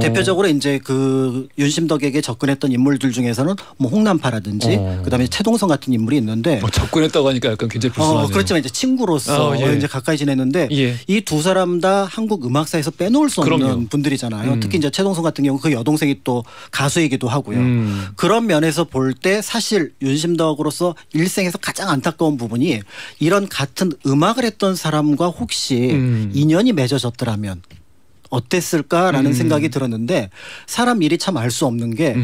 대표적으로 이제 그 윤심덕에게 접근했던 인물들 중에서는 뭐 홍남파라든지 그다음에 최동성 같은 인물이 있는데 접근했다고 하니까 약간 굉장히 불쌍하네요. 그렇지만 이제 친구로서 이제 가까이 지냈는데 이 두 사람 다 한국 음악사에서 빼놓을 수 없는 분들이잖아요. 특히 이제 최동성 같은 경우 그 여동생이 또 가수이기도 하고요. 그런 면에서 볼 때 사실 윤심덕으로서 일생에서 가장 안타까운 부분이 이런 같은 음악을 했던 사람과 혹시 인연이 맺어졌더라면 어땠을까라는 생각이 들었는데 사람 일이 참 알 수 없는 게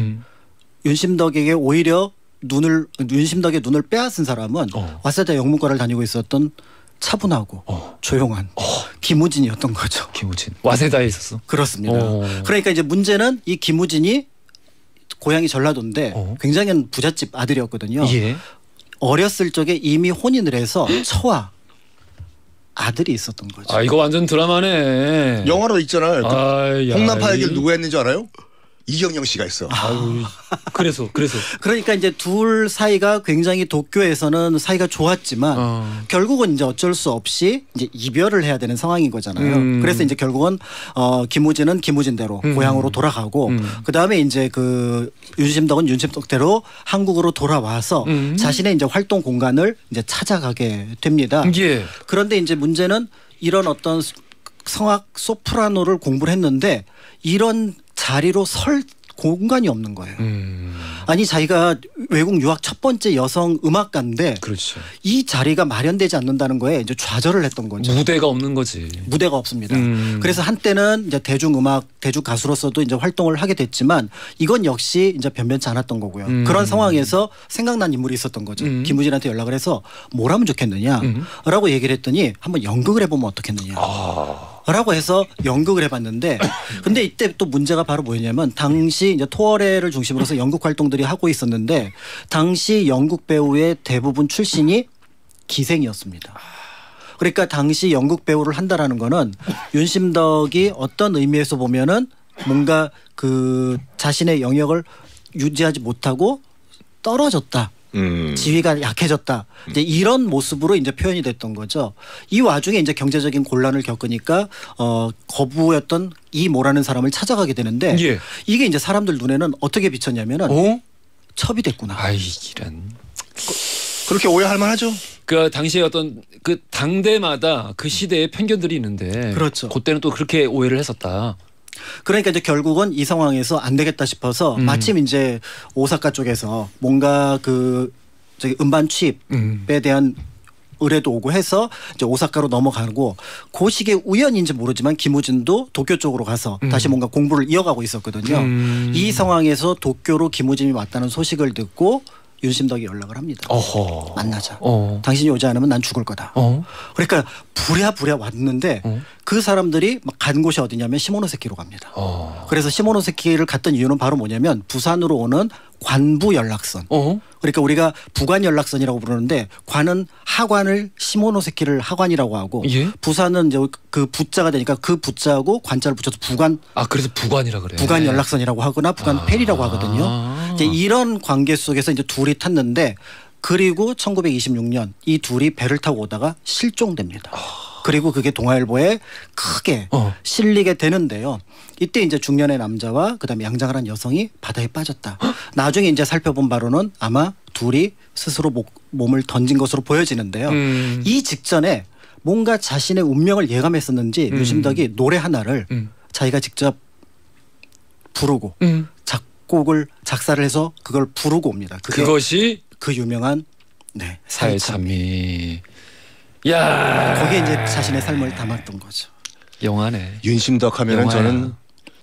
윤심덕에게 오히려 윤심덕의 눈을 빼앗은 사람은 와세다 영문과를 다니고 있었던 차분하고 조용한 김우진이었던 거죠. 김우진. 와세다에 있었어? 그렇습니다. 그러니까 이제 문제는 이 김우진이 고향이 전라도인데 굉장히 부잣집 아들이었거든요. 예. 어렸을 적에 이미 혼인을 해서 처와 아들이 있었던 거죠. 이거 완전 드라마네. 영화로 있잖아요. 홍남파 얘기를 누가 했는지 알아요? 이경영 씨가 있어. 그래서. 그러니까 이제 둘 사이가 굉장히 도쿄에서는 사이가 좋았지만 결국은 이제 어쩔 수 없이 이제 이별을 해야 되는 상황인 거잖아요. 그래서 이제 결국은 김우진은 김우진대로 고향으로 돌아가고 그 다음에 이제 그 윤심덕은 윤심덕대로 한국으로 돌아와서 자신의 이제 활동 공간을 이제 찾아가게 됩니다. 예. 그런데 이제 문제는 이런 어떤 성악 소프라노를 공부를 했는데 이런 자리로 설 공간이 없는 거예요. 아니 자기가 외국 유학 첫 번째 여성 음악가인데 그렇죠. 이 자리가 마련되지 않는다는 거에 이제 좌절을 했던 거죠. 무대가 없는 거지. 무대가 없습니다. 그래서 한때는 이제 대중음악 대중 가수로서도 이제 활동을 하게 됐지만 이건 역시 이제 변변치 않았던 거고요. 그런 상황에서 생각난 인물이 있었던 거죠. 김우진한테 연락을 해서 뭘 하면 좋겠느냐라고 얘기를 했더니 한번 연극을 해보면 어떻겠느냐. 라고 해서 연극을 해봤는데 근데 이때 또 문제가 바로 뭐였냐면 당시 이제 토월회를 중심으로서 연극 활동들이 하고 있었는데 당시 연극 배우의 대부분 출신이 기생이었습니다. 그러니까 당시 연극 배우를 한다라는 거는 윤심덕이 어떤 의미에서 보면은 뭔가 그 자신의 영역을 유지하지 못하고 떨어졌다. 지위가 약해졌다. 이제 이런 모습으로 이제 표현이 됐던 거죠. 이 와중에 이제 경제적인 곤란을 겪으니까 거부였던 이 모라는 사람을 찾아가게 되는데 이게 이제 사람들 눈에는 어떻게 비쳤냐면은 첩이 됐구나. 이런. 그렇게 오해할 만하죠. 그 당시에 어떤 그 당대마다 그 시대의 편견들이 있는데 그렇죠. 그때는 또 그렇게 오해를 했었다. 그러니까 이제 결국은 이 상황에서 안 되겠다 싶어서 마침 이제 오사카 쪽에서 뭔가 그 저기 음반 취입에 대한 의뢰도 오고 해서 이제 오사카로 넘어가고 그 시기에 우연인지 모르지만 김우진도 도쿄 쪽으로 가서 다시 뭔가 공부를 이어가고 있었거든요. 이 상황에서 도쿄로 김우진이 왔다는 소식을 듣고 윤심덕이 연락을 합니다. 어허. 만나자. 당신이 오지 않으면 난 죽을 거다. 그러니까 부랴부랴 왔는데 그 사람들이 막 간 곳이 어디냐면 시모노세키로 갑니다. 그래서 시모노세키를 갔던 이유는 바로 뭐냐면 부산으로 오는 관부 연락선. 그러니까 우리가 부관 연락선이라고 부르는데 관은 하관을 시모노세키를 하관이라고 하고 예? 부산은 이제 그 부자가 되니까 그 부자하고 관자를 붙여서 부관. 아 그래서 부관이라 그래요. 부관 연락선이라고 하거나 부관 펠이라고 하거든요. 이제 이런 관계 속에서 이제 둘이 탔는데 그리고 1926년 이 둘이 배를 타고 오다가 실종됩니다. 그리고 그게 동아일보에 크게 실리게 되는데요. 이때 이제 중년의 남자와 그다음에 양장을 한 여성이 바다에 빠졌다. 나중에 이제 살펴본 바로는 아마 둘이 스스로 몸을 던진 것으로 보여지는데요. 이 직전에 뭔가 자신의 운명을 예감했었는지 유심덕이 노래 하나를 자기가 직접 부르고 작곡을 작사를 해서 그걸 부르고 옵니다. 그것이 그 유명한 사회 찬미. 야, 거기에 이제 자신의 삶을 담았던 거죠. 영화네. 윤심덕 하면은 저는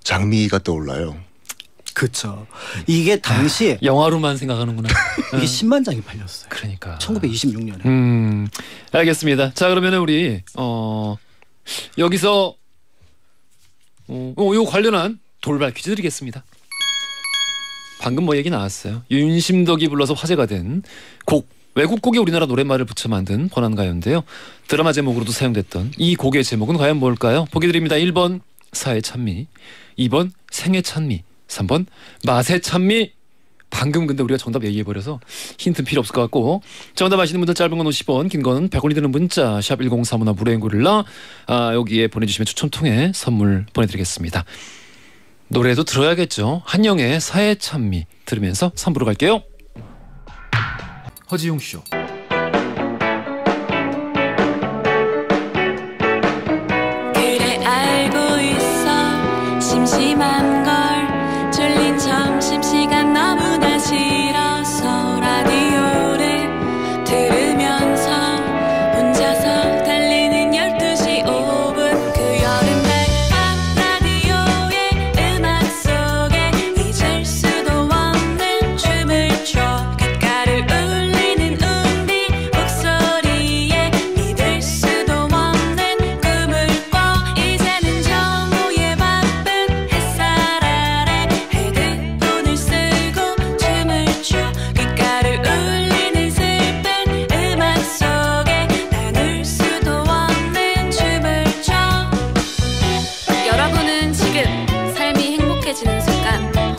장미가 떠올라요. 그렇죠. 이게 당시 영화로만 생각하는구나. 이게 10만 장이 팔렸어요. 그러니까 1926년에. 알겠습니다. 자 그러면은 우리 여기서 요 관련한 돌발 퀴즈 드리겠습니다. 방금 뭐 얘기 나왔어요. 윤심덕이 불러서 화제가 된 곡. 외국 곡에 우리나라 노랫말을 붙여 만든 번안가요인데요. 드라마 제목으로도 사용됐던 이 곡의 제목은 과연 뭘까요? 보기 드립니다. 1번 사회 찬미, 2번 생애 찬미, 3번 맛의 찬미. 방금 근데 우리가 정답 얘기해버려서 힌트는 필요 없을 것 같고 정답 아시는 분들 짧은 건 50원 긴 건 100원이 드는 문자 샵 1035나 무료인 고릴라 여기에 보내주시면 추첨 통해 선물 보내드리겠습니다. 노래도 들어야겠죠. 한영의 사회 찬미 들으면서 3부로 갈게요. 허지용 쇼. 그래 알고 있어 심심한 걸 졸린 점심시간 너무나 싫어서 라디오를 들으면서 혼자서 달리는 12시 5분 그 여름날 밤 라디오의 음악 속에 잊을 수도 없는 춤을 춰 귓가를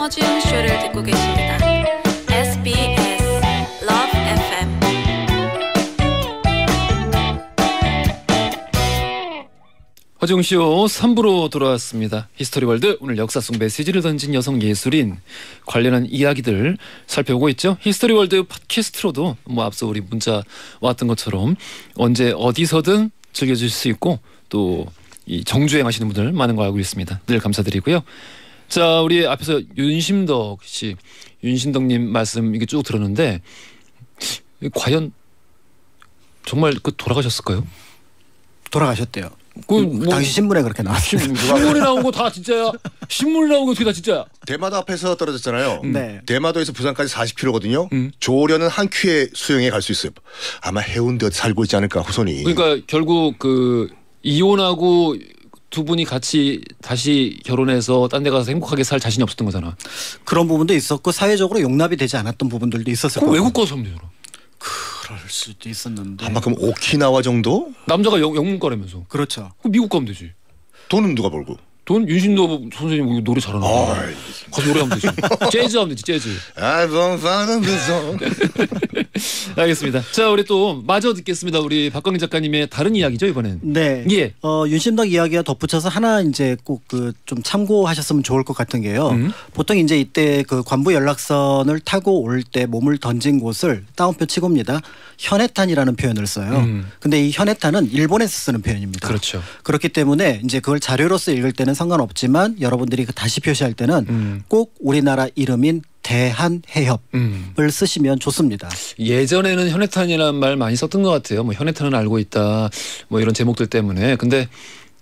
허지웅 쇼를 듣고 계십니다. SBS Love FM. 허지웅 쇼 3부로 돌아왔습니다. 히스토리 월드 오늘 역사 속 메시지를 던진 여성 예술인 관련한 이야기들 살펴보고 있죠. 히스토리 월드 팟캐스트로도 뭐 앞서 우리 문자 왔던 것처럼 언제 어디서든 즐겨줄 수 있고 또 이 정주행 하시는 분들 많은 거 알고 있습니다. 늘 감사드리고요. 자, 우리 앞에서 윤심덕 씨, 윤심덕님 말씀 이게 쭉 들었는데 과연 정말 그 돌아가셨을까요? 돌아가셨대요. 뭐 당시 신문에 그렇게 나왔어요. 신문에 나온 거 다 진짜야. 신문에 나온 거 어떻게 다 진짜야? 대마도 앞에서 떨어졌잖아요. 네. 대마도에서 부산까지 40km거든요. 조려는 한 큐에 수영에 갈 수 있어요. 아마 해운대 살고 있지 않을까 후손이. 그러니까 결국 그 이혼하고 두 분이 같이 다시 결혼해서 딴 데 가서 행복하게 살 자신이 없었던 거잖아. 그런 부분도 있었고 사회적으로 용납이 되지 않았던 부분들도 있었을 거고. 외국 가서 하면 되잖아. 그럴 수도 있었는데. 아마 그럼 오키나와 정도? 남자가 영문과라면서. 그렇죠. 그럼 미국 가면 되지. 돈은 누가 벌고? 돈 윤신도 선생님 노래 잘하나? 가서 노래하면 되지. 재즈 하면 되지. 재즈. I don't find the song. 알겠습니다. 자, 우리 또 마저 듣겠습니다. 우리 박광민 작가님의 다른 이야기죠 이번엔. 네. 예. 윤심덕 이야기와 덧붙여서 하나 이제 꼭 그 좀 참고하셨으면 좋을 것 같은 게요. 보통 이제 이때 그 관부 연락선을 타고 올 때 몸을 던진 곳을 따옴표 치고입니다. 현해탄이라는 표현을 써요. 근데 이 현해탄은 일본에서 쓰는 표현입니다. 그렇죠. 그렇기 때문에 이제 그걸 자료로서 읽을 때는 상관없지만 여러분들이 다시 표시할 때는 꼭 우리나라 이름인 대한해협을 쓰시면 좋습니다. 예전에는 현해탄이라는 말 많이 썼던 것 같아요. 뭐 현해탄은 알고 있다. 뭐 이런 제목들 때문에. 근데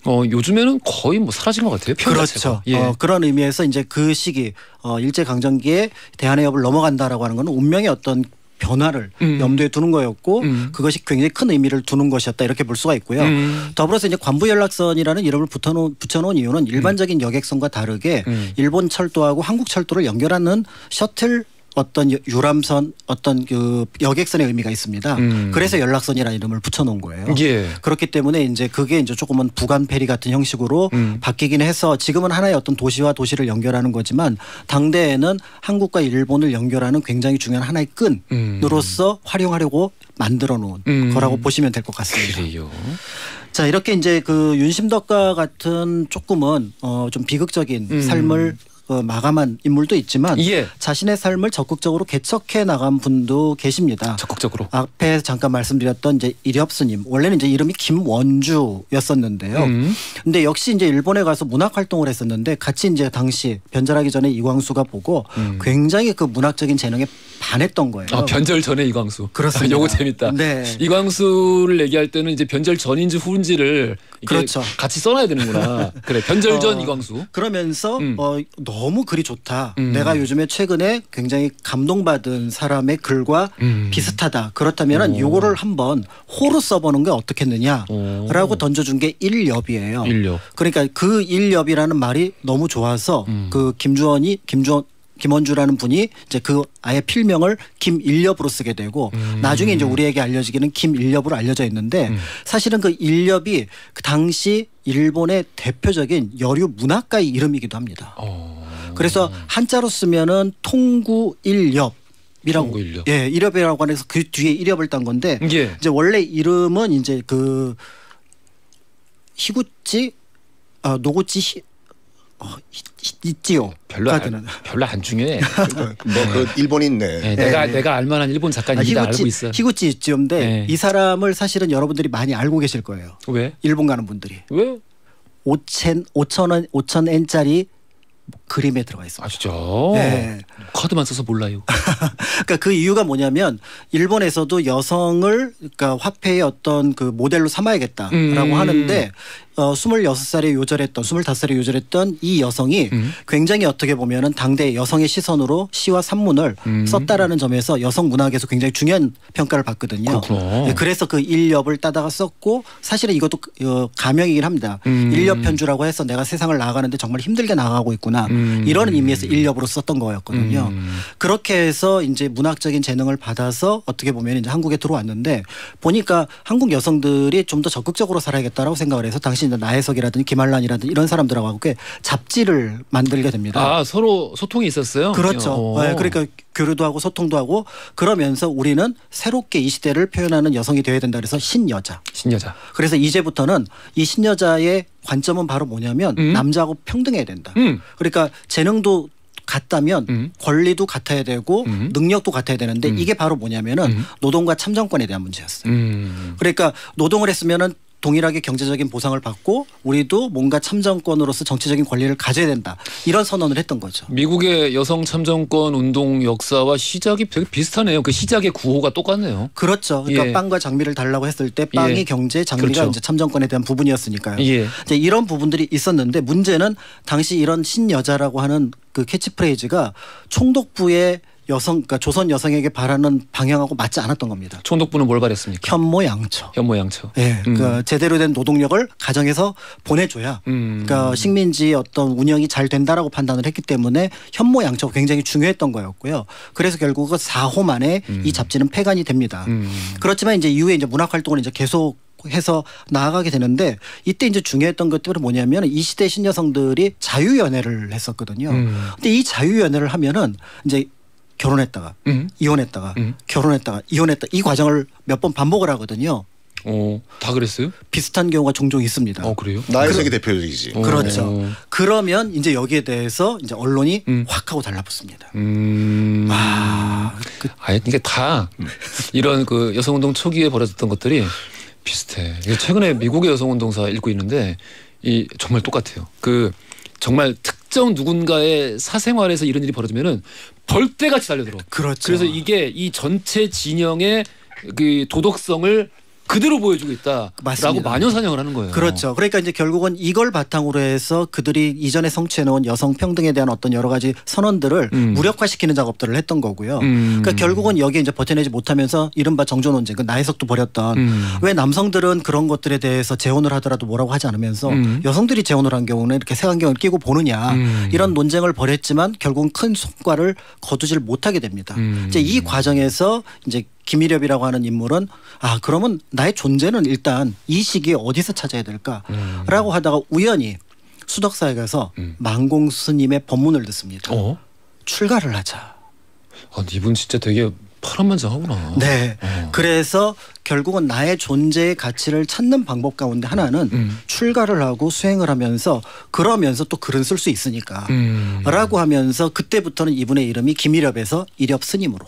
요즘에는 거의 뭐 사라진 것 같아요. 그렇죠. 예. 그런 의미에서 이제 그 시기 일제 강점기에 대한해협을 넘어간다라고 하는 건 운명의 어떤 변화를 염두에 두는 거였고 그것이 굉장히 큰 의미를 두는 것이었다 이렇게 볼 수가 있고요. 더불어서 이제 관부 연락선이라는 이름을 붙여놓은 이유는 일반적인 여객선과 다르게 일본 철도하고 한국 철도를 연결하는 셔틀 어떤 유람선 어떤 그 여객선의 의미가 있습니다. 그래서 연락선이라는 이름을 붙여놓은 거예요. 예. 그렇기 때문에 이제 그게 이제 조금은 부간 페리 같은 형식으로 바뀌긴 해서 지금은 하나의 어떤 도시와 도시를 연결하는 거지만 당대에는 한국과 일본을 연결하는 굉장히 중요한 하나의 끈으로서 활용하려고 만들어 놓은 거라고 보시면 될 것 같습니다. 그래요. 자, 이렇게 이제 그 윤심덕과 같은 조금은 좀 비극적인 삶을 마감한 인물도 있지만 예. 자신의 삶을 적극적으로 개척해 나간 분도 계십니다. 적극적으로. 앞에 잠깐 말씀드렸던 이제 이렵스님 원래는 이제 이름이 김원주였었는데요. 근데 역시 이제 일본에 가서 문학 활동을 했었는데 같이 이제 당시 변절하기 전에 이광수가 보고 굉장히 그 문학적인 재능에 반했던 거예요. 변절 전에 이광수. 그렇습니다. 요거 재밌다. 네. 이광수를 얘기할 때는 이제 변절 전인지 후인지를 그렇죠. 같이 써놔야 되는구나. 그래, 변절 전 이광수. 그러면서 너무 글이 좋다. 내가 요즘에 최근에 굉장히 감동받은 사람의 글과 비슷하다. 그렇다면 요거를 한번 호로 써보는 게 어떻겠느냐라고 던져준 게 일엽이에요. 일엽. 그러니까 그 일엽이라는 말이 너무 좋아서 그 김원주라는 분이 이제 그 아예 필명을 김일엽으로 쓰게 되고 나중에 이제 우리에게 알려지기는 김일엽으로 알려져 있는데 사실은 그 일엽이 그 당시 일본의 대표적인 여류 문학가의 이름이기도 합니다. 그래서 한자로 쓰면은 통구일엽. 이라고 예, 일엽이라고 해서 그 뒤에 일엽을 딴 건데 예. 이제 원래 이름은 이제 그 히구치 노구치 있지요. 별로 안 중요해. 그 일본인네. 내가 알만한 일본 작가님이다 알고 있어. 히구치 있지요인데 네. 이 사람을 사실은 여러분들이 많이 알고 계실 거예요. 왜? 일본 가는 분들이. 왜? 5,000엔짜리 그림에 들어가 있습니다. 아 진짜? 네. 카드만 써서 몰라요. 그러니까 그 이유가 뭐냐면 일본에서도 여성을 그러니까 화폐의 어떤 그 모델로 삼아야겠다라고 하는데 26살에 요절했던 25살에 요절했던 이 여성이 굉장히 어떻게 보면은 당대 여성의 시선으로 시와 산문을 썼다라는 점에서 여성 문학에서 굉장히 중요한 평가를 받거든요. 그렇구나. 그래서 그 일엽을 따다가 썼고 사실은 이것도 가명이긴 합니다. 일엽 편주라고 해서 내가 세상을 나아가는데 정말 힘들게 나아가고 있구나. 이런 의미에서 일엽으로 썼던 거였거든요. 그렇게 해서 이제 문학적인 재능을 받아서 어떻게 보면 이제 한국에 들어왔는데 보니까 한국 여성들이 좀 더 적극적으로 살아야겠다라고 생각을 해서 당시 나혜석이라든지 김한란이라든지 이런 사람들하고 꽤 잡지를 만들게 됩니다. 아 서로 소통이 있었어요? 그렇죠. 네, 그러니까 교류도 하고 소통도 하고 그러면서 우리는 새롭게 이 시대를 표현하는 여성이 되어야 된다 그래서 신여자. 그래서 이제부터는 이 신여자의 관점은 바로 뭐냐면 남자하고 평등해야 된다. 그러니까 재능도 같다면 권리도 같아야 되고 능력도 같아야 되는데 이게 바로 뭐냐면은 노동과 참정권에 대한 문제였어요. 그러니까 노동을 했으면은 동일하게 경제적인 보상을 받고 우리도 뭔가 참정권으로서 정치적인 권리를 가져야 된다. 이런 선언을 했던 거죠. 미국의 여성 참정권 운동 역사와 시작이 되게 비슷하네요. 그 시작의 구호가 똑같네요. 그렇죠. 그러니까 예. 빵과 장미를 달라고 했을 때 빵이 예. 경제, 장미가 그렇죠. 이제 참정권에 대한 부분이었으니까요. 예. 이제 이런 부분들이 있었는데 문제는 당시 이런 신여자라고 하는 그 캐치프레이즈가 총독부의 여성, 그러니까 조선 여성에게 바라는 방향하고 맞지 않았던 겁니다. 총독부는 뭘 바랬습니까? 현모양처. 예. 그러니까 제대로 된 노동력을 가정에서 보내줘야 그러니까 식민지의 어떤 운영이 잘 된다라고 판단을 했기 때문에 현모양처가 굉장히 중요했던 거였고요. 그래서 결국은 4호 만에 이 잡지는 폐간이 됩니다. 그렇지만 이제 이후에 이제 문학 활동을 이제 계속 해서 나아가게 되는데 이때 이제 중요했던 것들은 뭐냐면 이 시대 신여성들이 자유연애를 했었거든요. 근데 이 자유연애를 하면은 이제 결혼했다가 이혼했다가 결혼했다가 이혼했다 이 과정을 몇 번 반복을 하거든요. 다 그랬어요? 비슷한 경우가 종종 있습니다. 그래요? 나혜석이 대표적이지. 그렇죠. 그러면 이제 여기에 대해서 이제 언론이 확 하고 달라붙습니다. 그러니까 다 이런 그 여성운동 초기에 벌어졌던 것들이 비슷해. 최근에 미국의 여성운동사 읽고 있는데 이 정말 똑같아요. 그 정말 특정 누군가의 사생활에서 이런 일이 벌어지면은 벌떼같이 달려들어. 그렇죠. 그래서 이게 이 전체 진영의 그 도덕성을 그대로 보여주고 있다라고 맞습니다. 마녀 사냥을 하는 거예요. 그렇죠. 그러니까 이제 결국은 이걸 바탕으로 해서 그들이 이전에 성취해놓은 여성 평등에 대한 어떤 여러 가지 선언들을 무력화시키는 작업들을 했던 거고요. 그러니까 결국은 여기에 이제 버텨내지 못하면서 이른바 정조 논쟁, 그 나혜석도 벌였던 왜 남성들은 그런 것들에 대해서 재혼을 하더라도 뭐라고 하지 않으면서 여성들이 재혼을 한 경우는 이렇게 색안경을 끼고 보느냐 이런 논쟁을 벌였지만 결국은 큰 성과를 거두질 못하게 됩니다. 이제 이 과정에서 이제 김일엽이라고 하는 인물은 그러면 나의 존재는 일단 이 시기에 어디서 찾아야 될까라고 하다가 우연히 수덕사에 가서 만공 스님의 법문을 듣습니다. 출가를 하자. 이분 진짜 되게 파란만장하구나. 네. 그래서 결국은 나의 존재의 가치를 찾는 방법 가운데 하나는 출가를 하고 수행을 하면서 그러면서 또 글은 쓸 수 있으니까 라고 하면서 그때부터는 이분의 이름이 김일엽에서 일엽 스님으로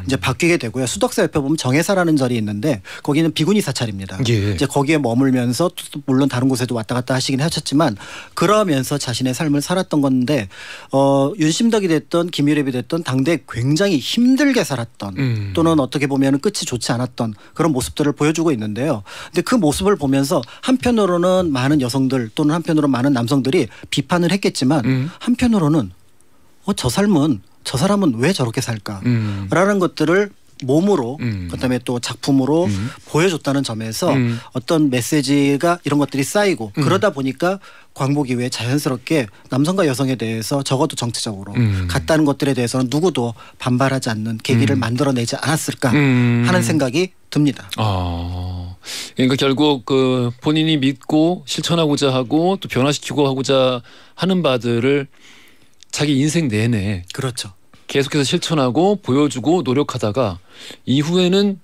이제 바뀌게 되고요. 수덕사 옆에 보면 정해사라는 절이 있는데 거기는 비구니 사찰입니다. 예. 이제 거기에 머물면서 물론 다른 곳에도 왔다 갔다 하시긴 하셨지만 그러면서 자신의 삶을 살았던 건데 윤심덕이 됐던 김일엽이 됐던 당대에 굉장히 힘들게 살았던 또는 어떻게 보면 끝이 좋지 않았던 그런 모습들을 보여주고 있는데요. 근데 그 모습을 보면서 한편으로는 많은 여성들 또는 한편으로는 많은 남성들이 비판을 했겠지만 한편으로는 저 사람은 왜 저렇게 살까라는 것들을 몸으로 그다음에 또 작품으로 보여줬다는 점에서 어떤 메시지가 이런 것들이 쌓이고 그러다 보니까 광복 이후에 자연스럽게 남성과 여성에 대해서 적어도 정치적으로 같다는 것들에 대해서는 누구도 반발하지 않는 계기를 만들어내지 않았을까 하는 생각이 듭니다. 그러니까 결국 그 본인이 믿고 실천하고자 하고 또 변화시키고 하고자 하는 바들을 자기 인생 내내 그렇죠. 계속해서 실천하고 보여주고 노력하다가 이후에는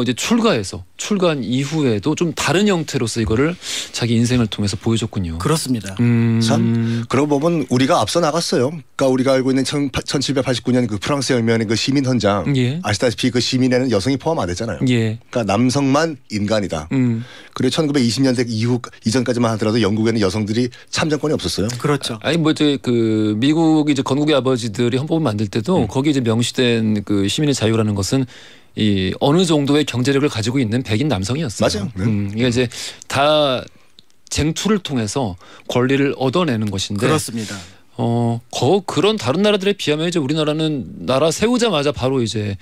이제 출가한 이후에도 좀 다른 형태로서 이거를 자기 인생을 통해서 보여줬군요. 그렇습니다. 참 그러고 보면 우리가 앞서 나갔어요. 그러니까 우리가 알고 있는 1789년 그 프랑스 혁명의 그 시민 헌장 아시다시피 그 시민에는 여성이 포함 안 됐잖아요. 그러니까 남성만 인간이다. 그리고 1920년대 이전까지만 하더라도 영국에는 여성들이 참정권이 없었어요. 그렇죠. 아니 뭐 이제 그 미국 이제 건국의 아버지들이 헌법을 만들 때도 거기 이제 명시된 그 시민의 자유라는 것은 이 어느 정도의 경제력을 가지고 있는 백인 남성이었어요. 맞아요. 이게 이제 다 쟁투를 통해서 권리를 얻어내는 것인데 그렇습니다. 그런 다른 나라들에 비하면 이제 우리나라는 나라 세우자마자 바로 이제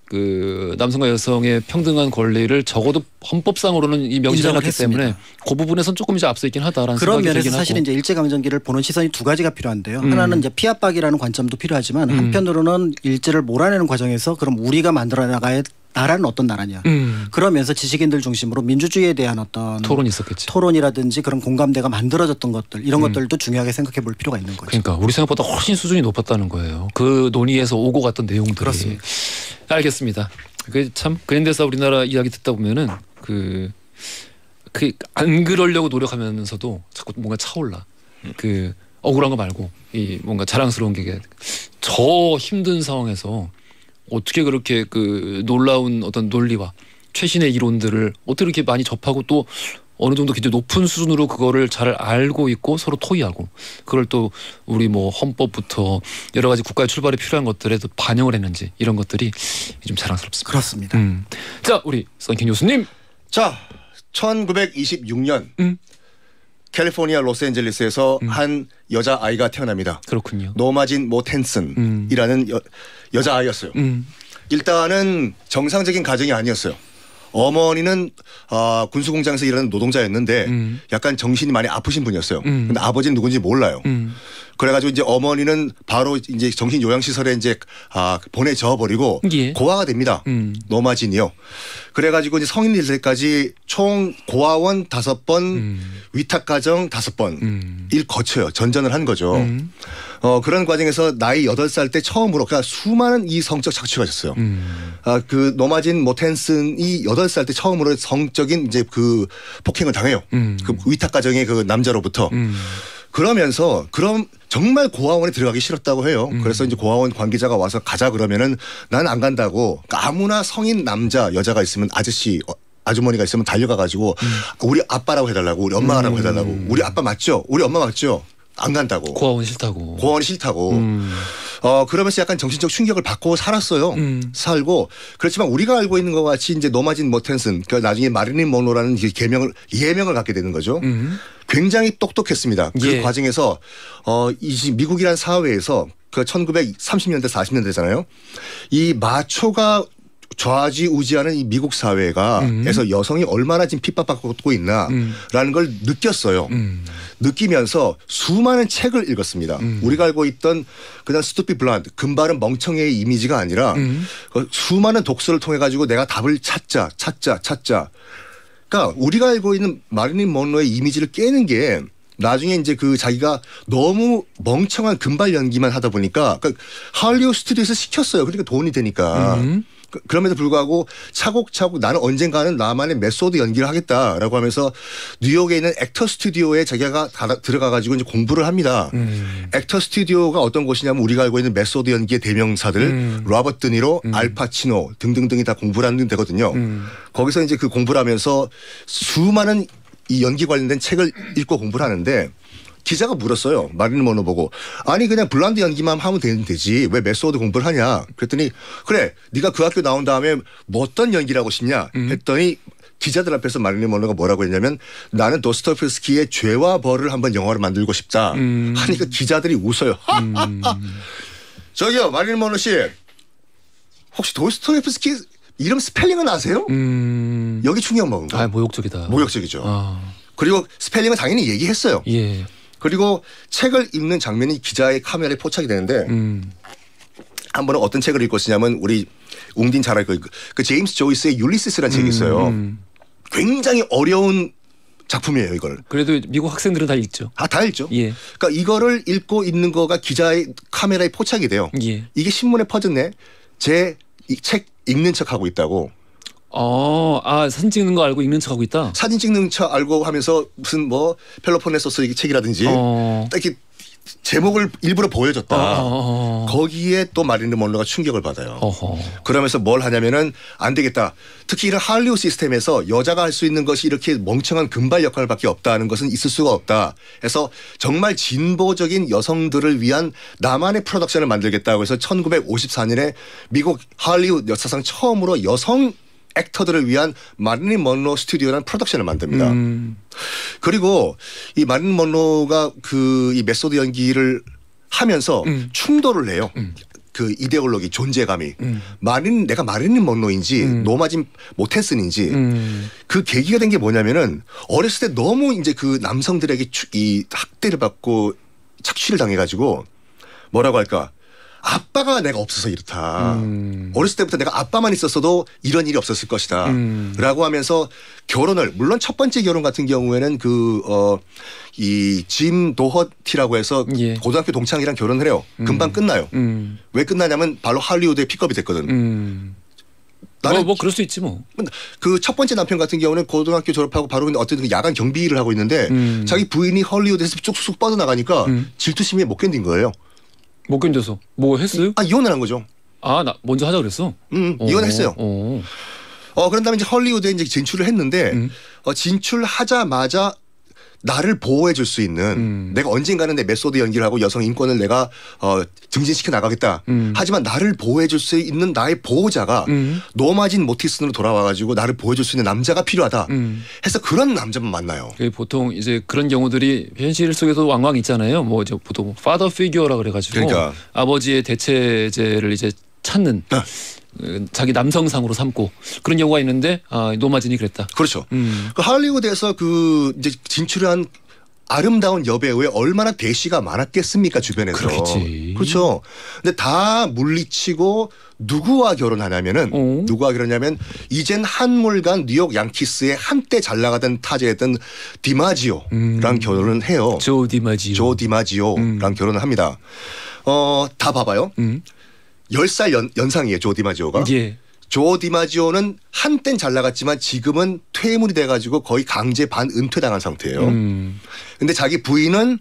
그 남성과 여성의 평등한 권리를 적어도 헌법상으로는 이 명시해놨기 때문에 그 부분에서는 조금 이제 앞서 있긴 하다라는 그런 생각이 면에서 들긴 사실은 하고. 이제 일제강점기를 보는 시선이 두 가지가 필요한데요. 하나는 이제 피압박이라는 관점도 필요하지만 한편으로는 일제를 몰아내는 과정에서 그럼 우리가 만들어 나가야 나라는 어떤 나라냐. 그러면서 지식인들 중심으로 민주주의에 대한 어떤 토론이 있었겠지. 토론이라든지 그런 공감대가 만들어졌던 것들 이런 것들도 중요하게 생각해 볼 필요가 있는 거죠. 그러니까 우리 생각보다 훨씬 수준이 높았다는 거예요. 그 논의에서 오고 갔던 내용들이. 그렇습니다. 알겠습니다. 참 그런데서 우리나라 이야기 듣다 보면은 안 그러려고 노력하면서도 자꾸 뭔가 차올라. 그 억울한 거 말고 이 뭔가 자랑스러운 게 저 힘든 상황에서 어떻게 그렇게 그 놀라운 어떤 논리와 최신의 이론들을 어떻게 이렇게 많이 접하고 또 어느 정도 굉장히 높은 수준으로 그거를 잘 알고 있고 서로 토의하고 그걸 또 우리 뭐 헌법부터 여러 가지 국가의 출발에 필요한 것들에도 반영을 했는지 이런 것들이 좀 자랑스럽습니다. 그렇습니다. 자, 우리 썬킴 교수님. 자, 1926년 캘리포니아 로스앤젤레스에서 한 여자아이가 태어납니다. 그렇군요. 노마진 모텐슨이라는 여자아이였어요. 일단은 정상적인 가정이 아니었어요. 어머니는 군수공장에서 일하는 노동자였는데 약간 정신이 많이 아프신 분이었어요. 근데 아버지는 누군지 몰라요. 그래가지고 이제 어머니는 바로 이제 정신요양시설에 이제 보내져 버리고 고아가 됩니다. 노마진이요. 그래가지고 이제 성인 될 때까지 총 고아원 5번, 위탁가정 5번 일 거쳐요. 전전을 한 거죠. 그런 과정에서 나이 8살 때 처음으로 그러니까 수많은 이 성적 착취가 있었어요. 그 노마진 모텐슨이 8살 때 처음으로 성적인 이제 그 폭행을 당해요. 그 위탁 가정의 그 남자로부터. 그러면서 그럼 정말 고아원에 들어가기 싫었다고 해요. 그래서 이제 고아원 관계자가 와서 가자 그러면은 난 안 간다고. 그러니까 아무나 성인 남자 여자가 있으면 아주머니가 있으면 달려가가지고 우리 아빠라고 해달라고 우리 엄마라고 해달라고 우리 아빠 맞죠? 우리 엄마 맞죠? 안 간다고. 고아원 싫다고. 고아원이 싫다고. 그러면서 약간 정신적 충격을 받고 살았어요. 살고. 그렇지만 우리가 알고 있는 것 같이 이제 노마진 모텐슨, 그러니까 나중에 마릴린 먼로라는 예명을 갖게 되는 거죠. 굉장히 똑똑했습니다. 그 과정에서 이 미국이란 사회에서 그 1930년대 40년대잖아요. 이 마초가 좌지우지하는 이 미국 사회가에서 여성이 얼마나 지금 핍박받고 있나라는 걸 느꼈어요. 느끼면서 수많은 책을 읽었습니다. 우리가 알고 있던 그냥 스투피 블란드, 금발은 멍청이의 이미지가 아니라 수많은 독서를 통해 가지고 내가 답을 찾자. 그러니까 우리가 알고 있는 마릴린 먼로의 이미지를 깨는 게 나중에 이제 그 자기가 너무 멍청한 금발 연기만 하다 보니까 그러니까 할리우드 스튜디오에서 시켰어요. 그러니까 돈이 되니까. 그럼에도 불구하고 차곡차곡 나는 언젠가는 나만의 메소드 연기를 하겠다라고 하면서 뉴욕에 있는 액터 스튜디오에 자기가 들어가 가지고 이제 공부를 합니다. 액터 스튜디오가 어떤 곳이냐면 우리가 알고 있는 메소드 연기의 대명사들 로버트 드니로, 알파치노 등등등이 다 공부를 하는 데거든요. 거기서 이제 그 공부를 하면서 수많은 이 연기 관련된 책을 읽고 공부를 하는데 기자가 물었어요. 마릴린 먼로 보고. 아니 그냥 블란드 연기만 하면 되지. 왜 메소드 공부를 하냐. 그랬더니 그래 네가 그 학교 나온 다음에 뭐 어떤 연기를 하고 싶냐 했더니 기자들 앞에서 마릴린 먼로가 뭐라고 했냐면 나는 도스토옙스키의 죄와 벌을 한번 영화로 만들고 싶다. 하니까 기자들이 웃어요. 저기요 마릴린 먼로 씨 혹시 도스토옙스키 이름 스펠링은 아세요? 여기 충격 먹은 거. 모욕적이다. 모욕적이죠. 그리고 스펠링은 당연히 얘기했어요. 예. 그리고 책을 읽는 장면이 기자의 카메라에 포착이 되는데 한 번은 어떤 책을 읽었냐면 우리 웅딘 잘 알고 그 제임스 조이스의 율리시스라는 책이 있어요. 굉장히 어려운 작품이에요 이걸. 그래도 미국 학생들은 다 읽죠. 다 읽죠. 예. 그러니까 이거를 읽고 있는 거가 기자의 카메라에 포착이 돼요. 예. 이게 신문에 퍼졌네. 제 책 읽는 척하고 있다고. 사진 찍는 거 알고 읽는 척하고 있다. 사진 찍는 척 알고 하면서 무슨 뭐 펠로폰네소스 책이라든지 딱 이렇게 제목을 일부러 보여줬다. 거기에 또 마릴린 먼로가 충격을 받아요. 그러면서 뭘 하냐면은 안 되겠다. 특히 이런 할리우드 시스템에서 여자가 할 수 있는 것이 이렇게 멍청한 금발 역할밖에 없다는 것은 있을 수가 없다. 해서 정말 진보적인 여성들을 위한 나만의 프로덕션을 만들겠다고 해서 1954년에 미국 할리우드 역사상 처음으로 여성 액터들을 위한 마릴린 먼로 스튜디오라는 프로덕션을 만듭니다. 그리고 이 마릴린 먼로가 그 이 메소드 연기를 하면서 충돌을 해요. 그 이데올로기 존재감이 내가 마릴린 먼로인지 노마진 모텐슨인지 그 계기가 된 게 뭐냐면은 어렸을 때 너무 이제 그 남성들에게 이 학대를 받고 착취를 당해가지고 뭐라고 할까. 아빠가 내가 없어서 이렇다. 어렸을 때부터 내가 아빠만 있었어도 이런 일이 없었을 것이다. 라고 하면서 결혼을 물론 첫 번째 결혼 같은 경우에는 이 짐 도허티라고 해서 고등학교 동창이랑 결혼을 해요. 금방 끝나요. 왜 끝나냐면 바로 할리우드에 픽업이 됐거든. 나는 뭐 그럴 수 있지 뭐. 그 첫 번째 남편 같은 경우는 고등학교 졸업하고 바로 어쨌든 야간 경비 일을 하고 있는데 자기 부인이 할리우드에서 쭉쭉 뻗어나가니까 질투심이 못 견딘 거예요. 못 견뎌서 뭐 했어요? 이혼을 한 거죠. 나 먼저 하자 그랬어? 이혼했어요. 그런 다음에 이제 헐리우드에 이제 진출을 했는데 진출하자마자 나를 보호해 줄 수 있는 내가 언젠가는 내 메소드 연기를 하고 여성 인권을 내가 증진시켜 나가겠다. 하지만 나를 보호해 줄 수 있는 나의 보호자가 노마진 모티슨으로 돌아와가지고 나를 보호해 줄 수 있는 남자가 필요하다. 해서 그런 남자만 만나요. 보통 이제 그런 경우들이 현실 속에서 왕왕 있잖아요. 뭐 이제 보통 파더 피규어라 그래가지고 그러니까. 아버지의 대체제를 이제 찾는 자기 남성상으로 삼고 그런 경우가 있는데 노마진이 그랬다. 그렇죠. 그 할리우드에서 그 이제 진출한 아름다운 여배우에 얼마나 대시가 많았겠습니까 주변에서. 그렇겠지. 그렇죠. 근데 다 물리치고 누구와 결혼하냐면은 누구와 결혼하냐면 이젠 한물간 뉴욕 양키스의 한때 잘 나가던 타자였던 디마지오랑 결혼을 해요. 조 디마지오랑 결혼을 합니다. 다 봐봐요. 10살 연상이에요. 조 디마지오가. 예. 조 디마지오는 한땐 잘 나갔지만 지금은 퇴물이 돼가지고 거의 강제 반은퇴당한 상태예요. 근데 자기 부인은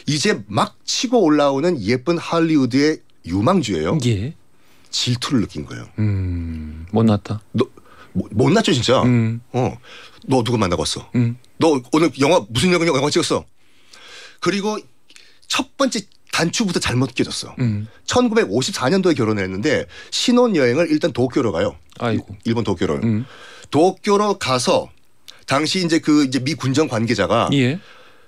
이제 막 치고 올라오는 예쁜 할리우드의 유망주예요. 예. 질투를 느낀 거예요. 못났다. 너 못났죠 진짜. 너 누구 만나고 왔어? 너 오늘 영화 무슨 영화 찍었어? 그리고 첫 번째 단추부터 잘못 끼졌어. 1954년도에 결혼을 했는데 신혼여행을 일단 도쿄로 가요. 아이고. 일본 도쿄로. 도쿄로 가서 당시 이제 미 군정 관계자가 예.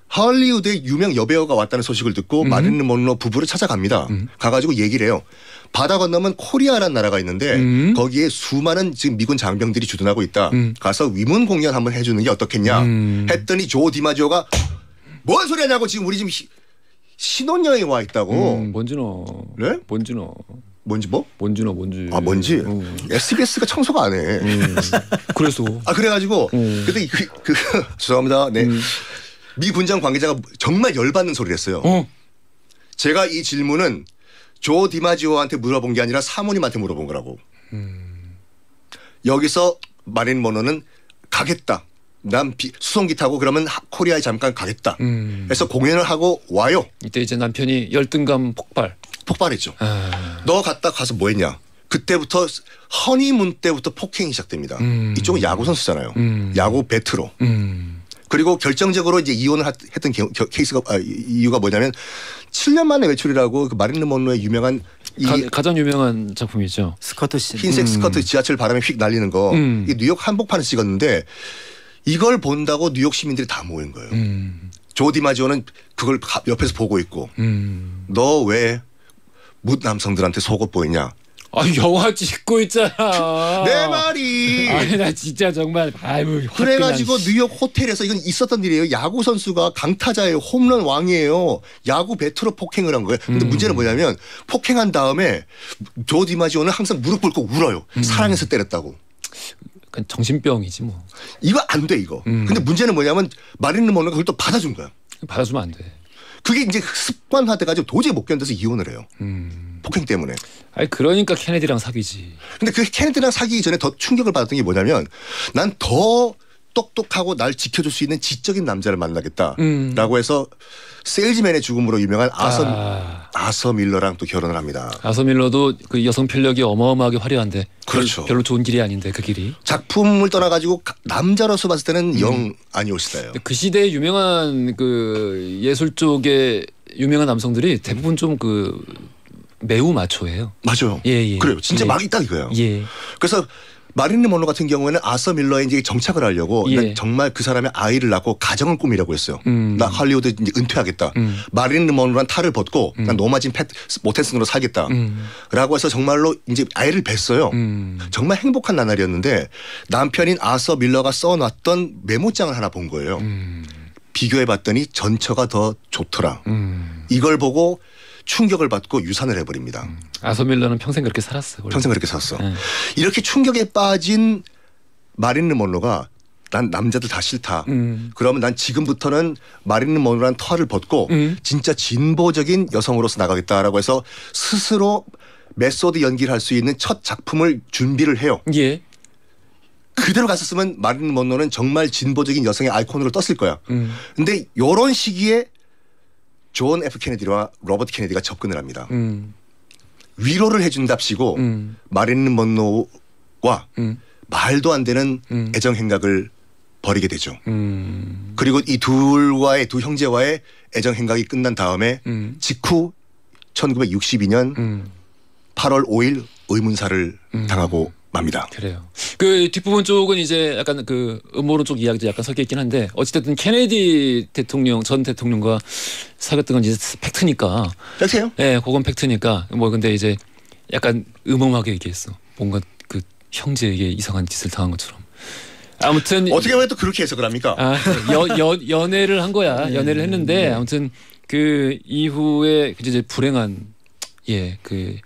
할리우드의 유명 여배우가 왔다는 소식을 듣고 마릴린 먼로 부부를 찾아갑니다. 가가지고 얘기를 해요. 바다 건너면 코리아라는 나라가 있는데 거기에 수많은 지금 미군 장병들이 주둔하고 있다. 가서 위문 공연 한번 해주는 게 어떻겠냐 했더니 조 디마지오가 뭔 소리 하냐고 지금 우리 지금 신혼여행 와 있다고. 뭔지노. 네? 뭔지노. 뭔지 뭐? 뭔지노 뭔지. 아 뭔지. SBS가 청소가 안 해. 그래서. 그래가지고 그때 죄송합니다. 네. 미 군장 관계자가 정말 열받는 소리를 했어요. 제가 이 질문은 조 디마지오한테 물어본 게 아니라 사모님한테 물어본 거라고. 여기서 마릴린 먼로는 가겠다. 난 수송기 타고 그러면 코리아에 잠깐 가겠다. 그래서 공연을 하고 와요. 이때 이제 남편이 열등감 폭발했죠. 너 가서 뭐 했냐. 그때부터 허니문 때부터 폭행이 시작됩니다. 이쪽은 야구 선수잖아요. 야구 배트로. 그리고 결정적으로 이제 이혼을 했던 케이스가 이유가 뭐냐면 7년 만에 외출이라고 그 마릴린 먼로의 유명한 가장 유명한 작품이죠. 스커트 씬. 흰색 스커트 지하철 바람에 휙 날리는 거. 이 뉴욕 한복판을 찍었는데 이걸 본다고 뉴욕 시민들이 다 모인 거예요. 조 디마지오는 그걸 옆에서 보고 있고 너 왜 묻 남성들한테 속옷 보이냐. 영화 찍고 있잖아. 내 말이. 아니 나 진짜 정말 아유. 그래가지고 뉴욕 호텔에서 이건 있었던 일이에요. 야구 선수가 강타자예요. 홈런 왕이에요. 야구 배트로 폭행을 한 거예요. 근데 문제는 뭐냐면 폭행한 다음에 조 디마지오는 항상 무릎 꿇고 울어요. 사랑해서 때렸다고. 그러니까 정신병이지 뭐. 이거 안 돼 이거. 근데 문제는 뭐냐면 마릴린 먼로가 그걸 또 받아준 거야. 받아주면 안 돼. 그게 이제 습관화돼가지고 도저히 못 견뎌서 이혼을 해요. 폭행 때문에. 아니 그러니까 케네디랑 사귀지. 근데 그 케네디랑 사귀기 전에 더 충격을 받았던 게 뭐냐면 난 더 똑똑하고 날 지켜줄 수 있는 지적인 남자를 만나겠다라고 해서 세일즈맨의 죽음으로 유명한 아서 밀러랑 또 결혼을 합니다. 아서 밀러도 그 여성 편력이 어마어마하게 화려한데 그렇죠. 별로 좋은 길이 아닌데 그 길이. 작품을 떠나가지고 남자로서 봤을 때는 영 아니올시다요. 그 시대의 유명한 그 예술 쪽의 유명한 남성들이 대부분 좀 그 매우 마초예요. 맞아요. 예. 그래요. 진짜 막 있다 이거예요. 예. 그래서 마릴린 먼로 같은 경우에는 아서 밀러에 이제 정착을 하려고 난 정말 그 사람의 아이를 낳고 가정을 꾸미려고 했어요. 나 할리우드 이제 은퇴하겠다. 마릴린 먼로란 탈을 벗고 난 노마진 모태슨으로 살겠다. 라고 해서 정말로 이제 아이를 뵀어요. 정말 행복한 나날이었는데 남편인 아서 밀러가 써놨던 메모장을 하나 본 거예요. 비교해봤더니 전처가 더 좋더라. 이걸 보고 충격을 받고 유산을 해버립니다. 아서 밀러는 평생 그렇게 살았어. 평생 그렇게 살았어. 이렇게 충격에 빠진 마릴린 먼로가 난 남자들 다 싫다. 그러면 난 지금부터는 마릴린 먼로란 털을 벗고 진짜 진보적인 여성으로서 나가겠다라고 해서 스스로 메소드 연기를 할 수 있는 첫 작품을 준비를 해요. 예. 그대로 갔었으면 마릴린 먼로는 정말 진보적인 여성의 아이콘으로 떴을 거야. 근데 이런 시기에 존 F 케네디와 로버트 케네디가 접근을 합니다. 위로를 해준답시고 마릴린 먼로와 말도 안 되는 애정 행각을 벌이게 되죠. 그리고 이 두 형제와의 애정 행각이 끝난 다음에 직후 1962년 8월 5일 의문사를 당하고 맙니다. 그래요. 그 뒷부분 쪽은 이제 약간 그 음모론 쪽 이야기도 약간 섞여 있긴 한데 어찌됐든 케네디 대통령 전 대통령과 사귀었던 건 이제 팩트니까. 팩트예요? 네, 그건 팩트니까. 뭐 근데 이제 약간 음험하게 얘기했어. 뭔가 그 형제에게 이상한 짓을 당한 것처럼. 아무튼 어떻게 왜 또 그렇게 해석을 합니까? 연애를 한 거야. 연애를 했는데 아무튼 그 이후에 이제 불행한 그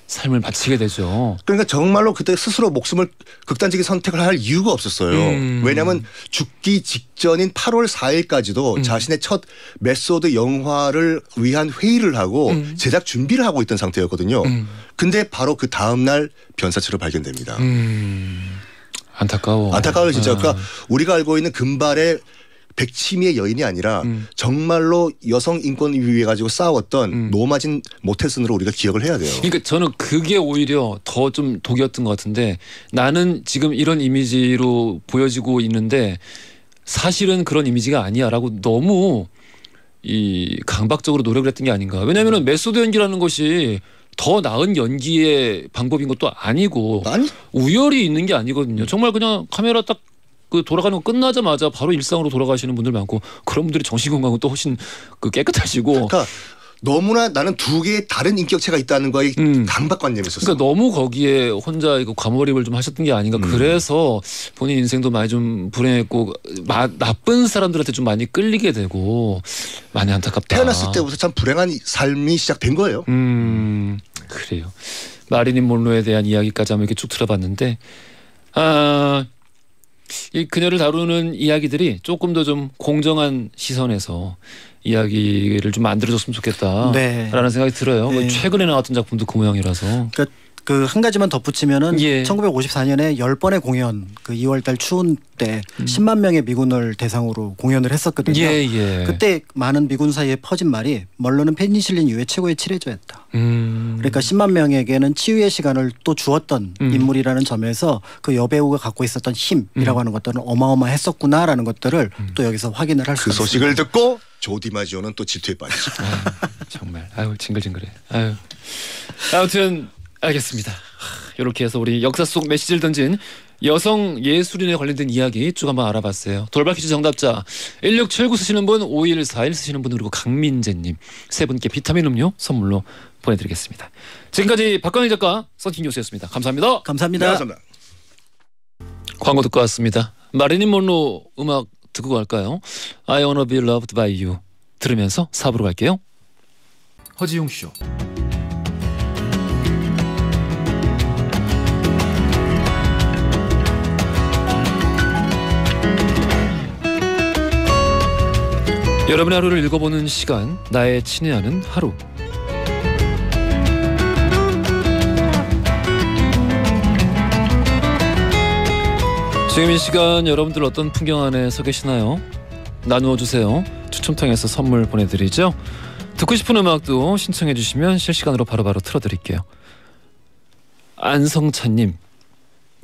삶을 바치게 되죠. 그러니까 정말로 그때 스스로 목숨을 극단적인 선택을 할 이유가 없었어요. 왜냐하면 죽기 직전인 8월 4일까지도 자신의 첫 메소드 영화를 위한 회의를 하고 제작 준비를 하고 있던 상태였거든요. 근데 바로 그 다음 날 변사체로 발견됩니다. 안타까워요 진짜. 그러니까 우리가 알고 있는 금발의 백치미의 여인이 아니라 정말로 여성 인권 위해 가지고 싸웠던 노마진 모태슨으로 우리가 기억을 해야 돼요. 그러니까 저는 그게 오히려 더 좀 독이었던 것 같은데 나는 지금 이런 이미지로 보여지고 있는데 사실은 그런 이미지가 아니야라고 너무 이 강박적으로 노력을 했던 게 아닌가. 왜냐하면 메소드 연기라는 것이 더 나은 연기의 방법인 것도 아니고 우열이 있는 게 아니거든요. 정말 그냥 카메라 딱 그 돌아가는 거 끝나자마자 바로 일상으로 돌아가시는 분들 많고 그런 분들이 정신 건강은 또 훨씬 그 깨끗하시고. 그러니까 너무나 나는 두 개의 다른 인격체가 있다는 거에 강박관념이 있었어요. 그러니까 너무 거기에 혼자 이거 과몰입을 좀 하셨던 게 아닌가. 그래서 본인 인생도 많이 좀 불행했고 나쁜 사람들한테 좀 많이 끌리게 되고 많이 안타깝다. 태어났을 때부터 참 불행한 삶이 시작된 거예요. 그래요. 마릴린 monroe에 대한 이야기까지 한번 이렇게 쭉 들어봤는데 이 그녀를 다루는 이야기들이 조금 더 좀 공정한 시선에서 이야기를 좀 만들어줬으면 좋겠다라는 생각이 들어요. 네. 최근에 나왔던 작품도 그 모양이라서. 그러니까 그 한 가지만 덧붙이면은 1954년에 10번의 공연 그 2월달 추운 때 10만 명의 미군을 대상으로 공연을 했었거든요. 그때 많은 미군 사이에 퍼진 말이 멀로는 페니실린 이후에 최고의 치료제였다. 그러니까 10만 명에게는 치유의 시간을 또 주었던 인물이라는 점에서 그 여배우가 갖고 있었던 힘이라고 하는 것들은 어마어마했었구나라는 것들을 또 여기서 확인을 할 수 있습니다. 그 소식을 듣고 조디마지오는 또 질투에 빠지죠. 정말 징글징글해. 아무튼 알겠습니다. 이렇게 해서 우리 역사 속 메시지를 던진 여성 예술인에 관련된 이야기 쭉 한번 알아봤어요. 돌발 퀴즈 정답자 1679 쓰시는 분, 5141 쓰시는 분, 그리고 강민재님 세 분께 비타민 음료 선물로 보내드리겠습니다. 지금까지 박광일 작가, 썬팅 뉴스였습니다. 감사합니다. 감사합니다. 네, 감사합니다. 광고 듣고 왔습니다. 마릴린 monroe 음악 듣고 갈까요? I wanna be loved by you 들으면서 4부로 갈게요. 허지용 쇼. 여러분의 하루를 읽어보는 시간, 나의 친애하는 하루. 지금 이 시간 여러분들 어떤 풍경 안에 서 계시나요? 나누어 주세요. 추첨 통해서 선물 보내드리죠. 듣고 싶은 음악도 신청해 주시면 실시간으로 바로바로 틀어드릴게요. 안성찬님,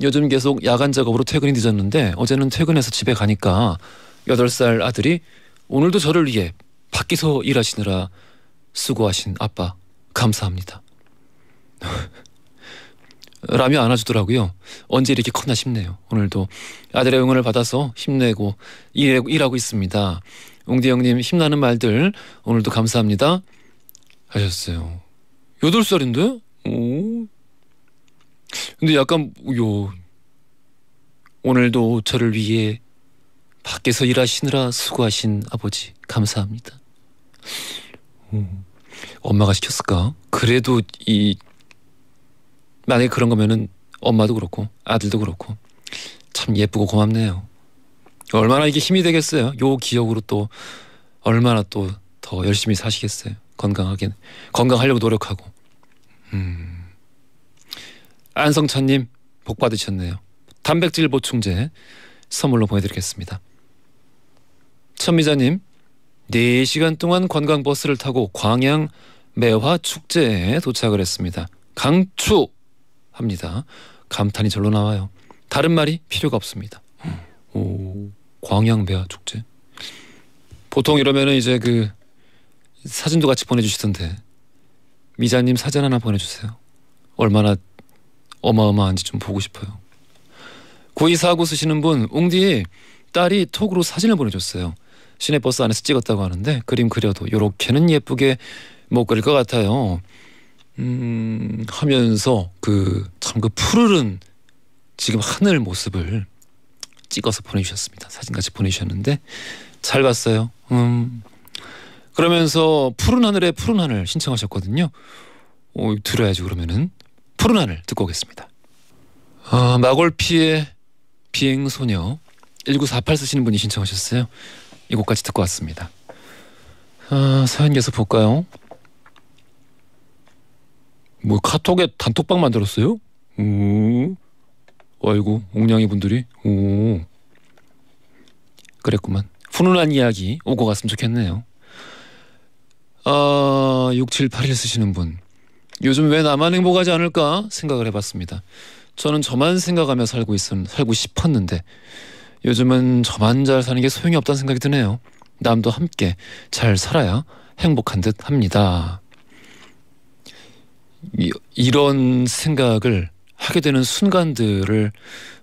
요즘 계속 야간 작업으로 퇴근이 늦었는데 어제는 퇴근해서 집에 가니까 8살 아들이 오늘도 저를 위해 밖에서 일하시느라 수고하신 아빠 감사합니다. 라며 안아주더라고요. 언제 이렇게 컸나 싶네요. 오늘도 아들의 응원을 받아서 힘내고 일하고 있습니다. 웅디 형님 힘나는 말들 오늘도 감사합니다 하셨어요. 8살인데? 오. 근데 약간 오늘도 저를 위해 밖에서 일하시느라 수고하신 아버지 감사합니다. 엄마가 시켰을까? 그래도 만약에 그런 거면은 엄마도 그렇고 아들도 그렇고 참 예쁘고 고맙네요. 얼마나 이게 힘이 되겠어요. 요 기억으로 또 얼마나 또 더 열심히 사시겠어요. 건강하려고 노력하고. 안성찬님 복 받으셨네요. 단백질 보충제 선물로 보내드리겠습니다. 천미자님 4시간 동안 관광버스를 타고 광양 매화축제에 도착을 했습니다. 강추합니다. 감탄이 절로 나와요. 다른 말이 필요가 없습니다. 오, 광양 매화축제. 보통 이러면은 이제 그 사진도 같이 보내주시던데 미자님 사진 하나 보내주세요. 얼마나 어마어마한지 좀 보고 싶어요. 9249 쓰시는 분, 웅디 딸이 톡으로 사진을 보내줬어요. 시내버스 안에서 찍었다고 하는데 그림 그려도 요렇게는 예쁘게 못 그릴 것 같아요. 하면서 참 그 푸르른 지금 하늘 모습을 찍어서 보내주셨습니다. 사진같이 보내주셨는데 잘 봤어요. 그러면서 푸른 하늘에 푸른 하늘 신청하셨거든요. 들어야지 그러면은. 푸른 하늘 듣고 오겠습니다. 마골피의 비행소녀 1948 쓰시는 분이 신청하셨어요. 이 곡까지 듣고 왔습니다. 사연 계속 볼까요? 뭐 카톡에 단톡방 만들었어요? 아이고 옥냥이 분들이 그랬구만. 훈훈한 이야기 오고 갔으면 좋겠네요. 6781 쓰시는 분, 요즘 왜 나만 행복하지 않을까 생각을 해봤습니다. 저는 저만 생각하며 살고 싶었는데 요즘은 저만 잘 사는 게 소용이 없다는 생각이 드네요. 남도 함께 잘 살아야 행복한 듯 합니다. 이런 생각을 하게 되는 순간들을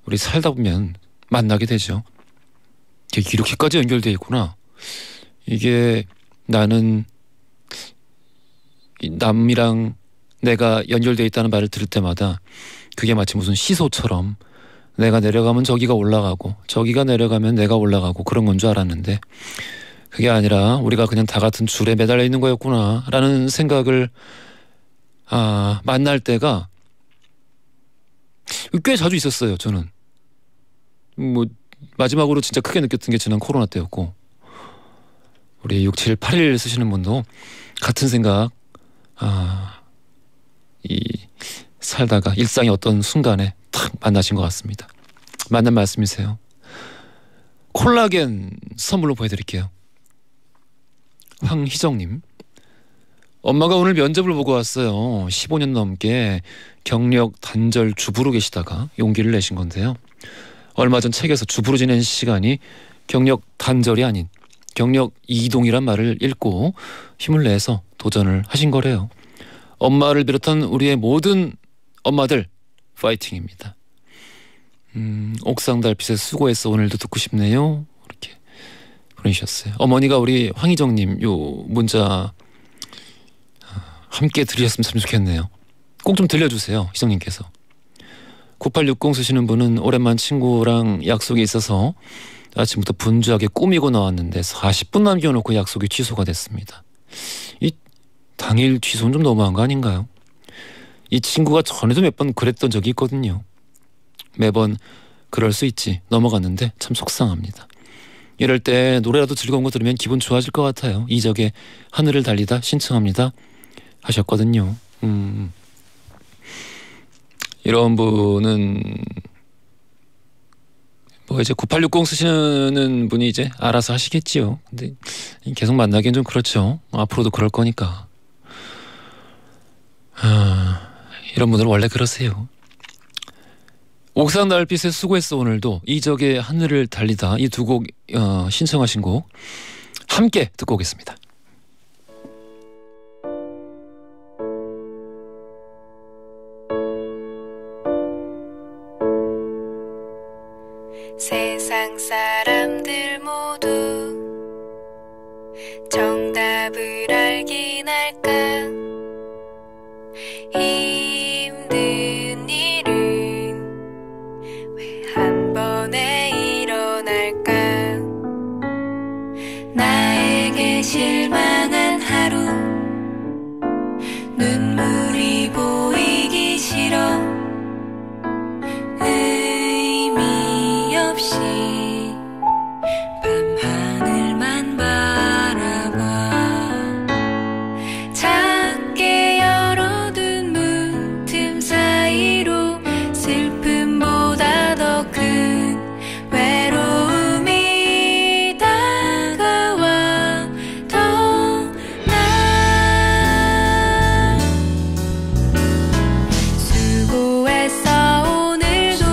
우리 살다 보면 만나게 되죠. 이렇게까지 연결되어 있구나. 이게 나는 남이랑 내가 연결되어 있다는 말을 들을 때마다 그게 마치 무슨 시소처럼 내가 내려가면 저기가 올라가고 저기가 내려가면 내가 올라가고 그런 건 줄 알았는데 그게 아니라 우리가 그냥 다 같은 줄에 매달려 있는 거였구나 라는 생각을 만날 때가 꽤 자주 있었어요. 저는 뭐 마지막으로 진짜 크게 느꼈던 게 지난 코로나 때였고, 우리 6781 쓰시는 분도 같은 생각 살다가 일상의 어떤 순간에 탁 만나신 것 같습니다. 맞는 말씀이세요. 콜라겐 선물로 보여드릴게요. 황희정님, 엄마가 오늘 면접을 보고 왔어요. 15년 넘게 경력 단절 주부로 계시다가 용기를 내신 건데요. 얼마 전 책에서 주부로 지낸 시간이 경력 단절이 아닌 경력 이동이란 말을 읽고 힘을 내서 도전을 하신 거래요. 엄마를 비롯한 우리의 모든 엄마들 파이팅입니다. 옥상 달빛에 수고했어 오늘도 듣고 싶네요. 이렇게 보내주셨어요. 어머니가 우리 황희정님 요 문자 함께 들으셨으면 참 좋겠네요. 꼭 좀 들려주세요. 희정님께서. 9860 쓰시는 분은 오랜만 친구랑 약속이 있어서 아침부터 분주하게 꾸미고 나왔는데 40분 남겨놓고 약속이 취소가 됐습니다. 이 당일 취소는 좀 너무한 거 아닌가요? 이 친구가 전에도 몇 번 그랬던 적이 있거든요. 매번 그럴 수 있지 넘어갔는데 참 속상합니다. 이럴 때 노래라도 즐거운 거 들으면 기분 좋아질 것 같아요. 이적의 하늘을 달리다 신청합니다 하셨거든요. 이런 분은 뭐 이제 9860 쓰시는 분이 이제 알아서 하시겠지요. 근데 계속 만나기엔 좀 그렇죠. 앞으로도 그럴 거니까. 이런 분들은 원래 그러세요. 옥상 달빛에 수고했어 오늘도, 이적의 하늘을 달리다, 이 두 곡 신청하신 곡 함께 듣고 오겠습니다. 세상 사람들 모두 정답을 알긴 할까. 힘든 일은 왜 한 번에 일어날까. 나에게 실망한 하루, 눈물이 보이기 싫어. 의미 없이 밤하늘만 바라봐. 작게 열어둔 문틈 사이로 슬픔보다 더 큰 외로움이 다가와. 더 나 수고했어 오늘도.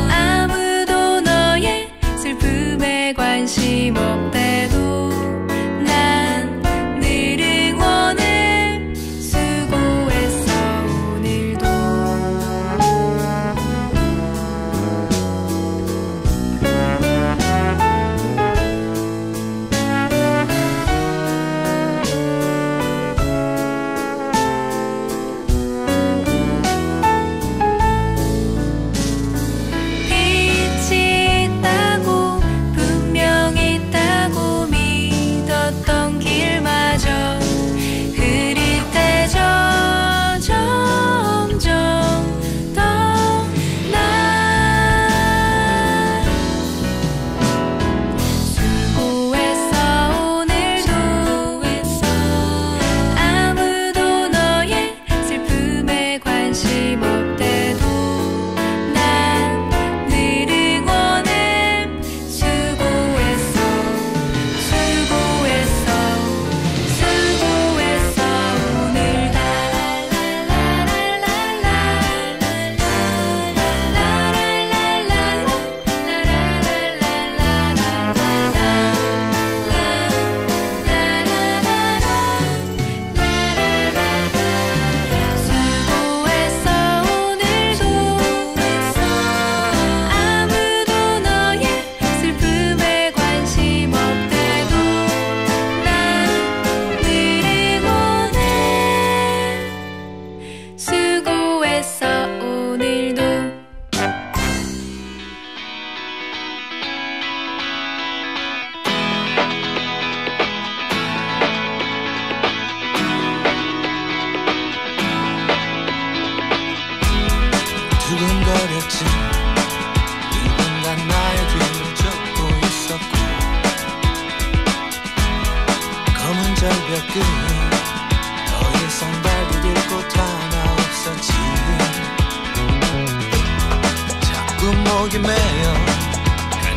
아무도 너의 슬픔에 관심 없대도 난 늘 응원해. 수고했어 오늘도.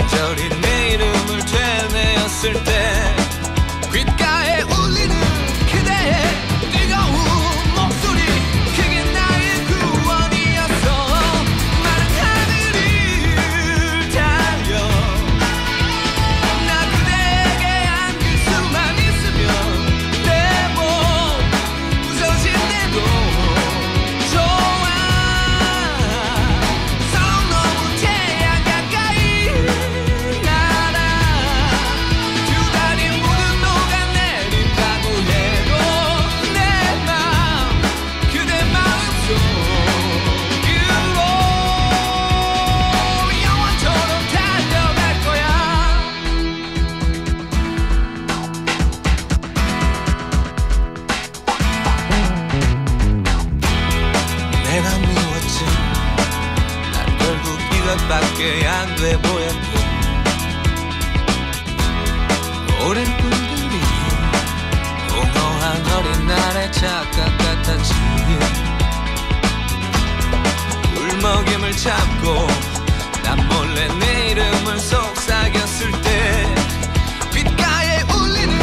간절히 내 이름을 되뇌었을 때 귓가에 울리는 그대의 뜨거운 목소리 그게 나의 구원이었어. 마른 하늘을 달려 나 그대에게 안길 수만 있으면 내 몸 부서진대도 좋아. 서로 너무 태양 가까이 날아 두 다리 모두 녹아내린다고 해도 내 맘 그대 마음속으로 영원토록 달려갈 거야. 내가 미웠지. 난 결국 이것밖에 안 돼 보였고 오랜 꿈들이 공허한 어린 날의 착각 같았지. 울먹임을 참고 난 몰래 내 이름을 속삭였을 때 귓가에 울리는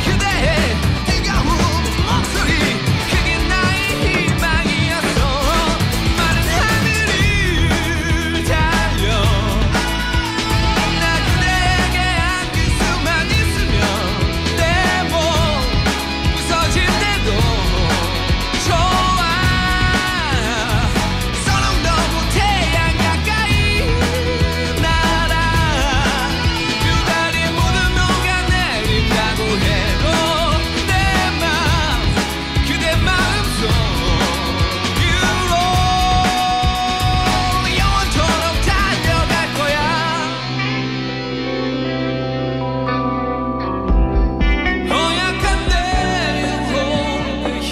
그대의 뜨거운 목소리 그게 나의 희망이었어. 마른 하늘을 달려 나 그대에게 안길 수만 있으면 내 몸 부서진대도 좋아. 서로 너무 태양 가까이 날아 두 다리 모두 녹아내린다고 해도 내 맘 그대 마음속으로 영원토록 달려갈 거야. 허약한 내 영혼의 힘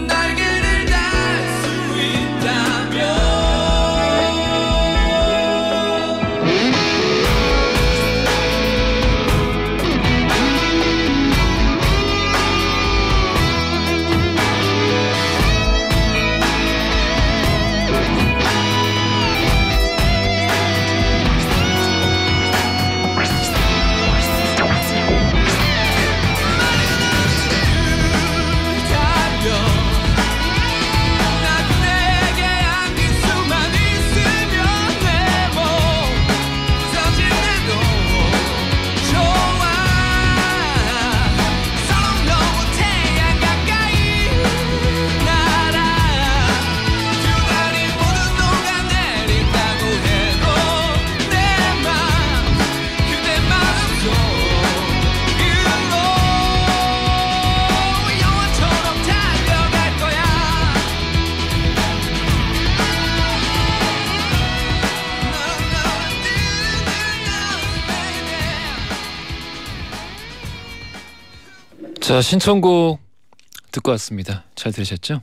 날개를 달 수 있다면 달려 나 그대에게 안길 수만 있으면 내 몸 부서진대도 좋아. 서로 너무 태양 가까이 날아 두 다리 모두 녹아내린다고 해도 내 맘 그대 마음속으로 영원토록 달려갈 거야. 자, 신청곡 듣고 왔습니다. 잘 들으셨죠?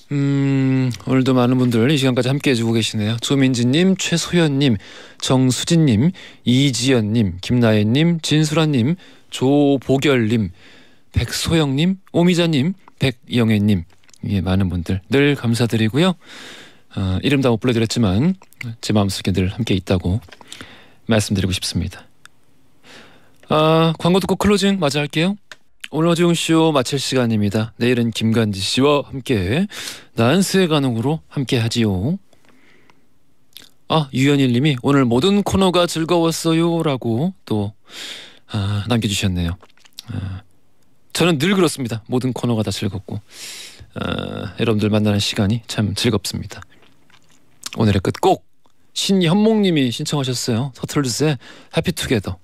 오늘도 많은 분들 이 시간까지 함께 해주고 계시네요. 조민지님, 최소연님, 정수진님, 이지연님, 김나연님, 진수라님, 조보결님, 백소영님, 오미자님, 백영애님, 예, 많은 분들 늘 감사드리고요. 이름 다 못 불러드렸지만 제 마음속에 늘 함께 있다고 말씀드리고 싶습니다. 광고 듣고 클로징 마저 할게요. 오늘 어지웅쇼 마칠 시간입니다. 내일은 김간지 씨와 함께 난스의 가능으로 함께 하지요. 유현일 님이 오늘 모든 코너가 즐거웠어요 라고 또 남겨주셨네요. 저는 늘 그렇습니다. 모든 코너가 다 즐겁고 여러분들 만나는 시간이 참 즐겁습니다. 오늘의 끝곡 신현몽님이 신청하셨어요. 터틀즈의 해피투게더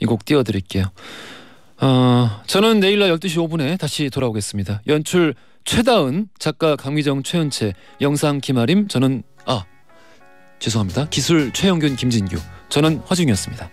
이 곡 띄워드릴게요. 저는 내일 날 12시 5분에 다시 돌아오겠습니다. 연출 최다은, 작가 강미정, 최은채, 영상 김아림, 저는 죄송합니다. 기술 최영균, 김진규, 저는 화중이었습니다.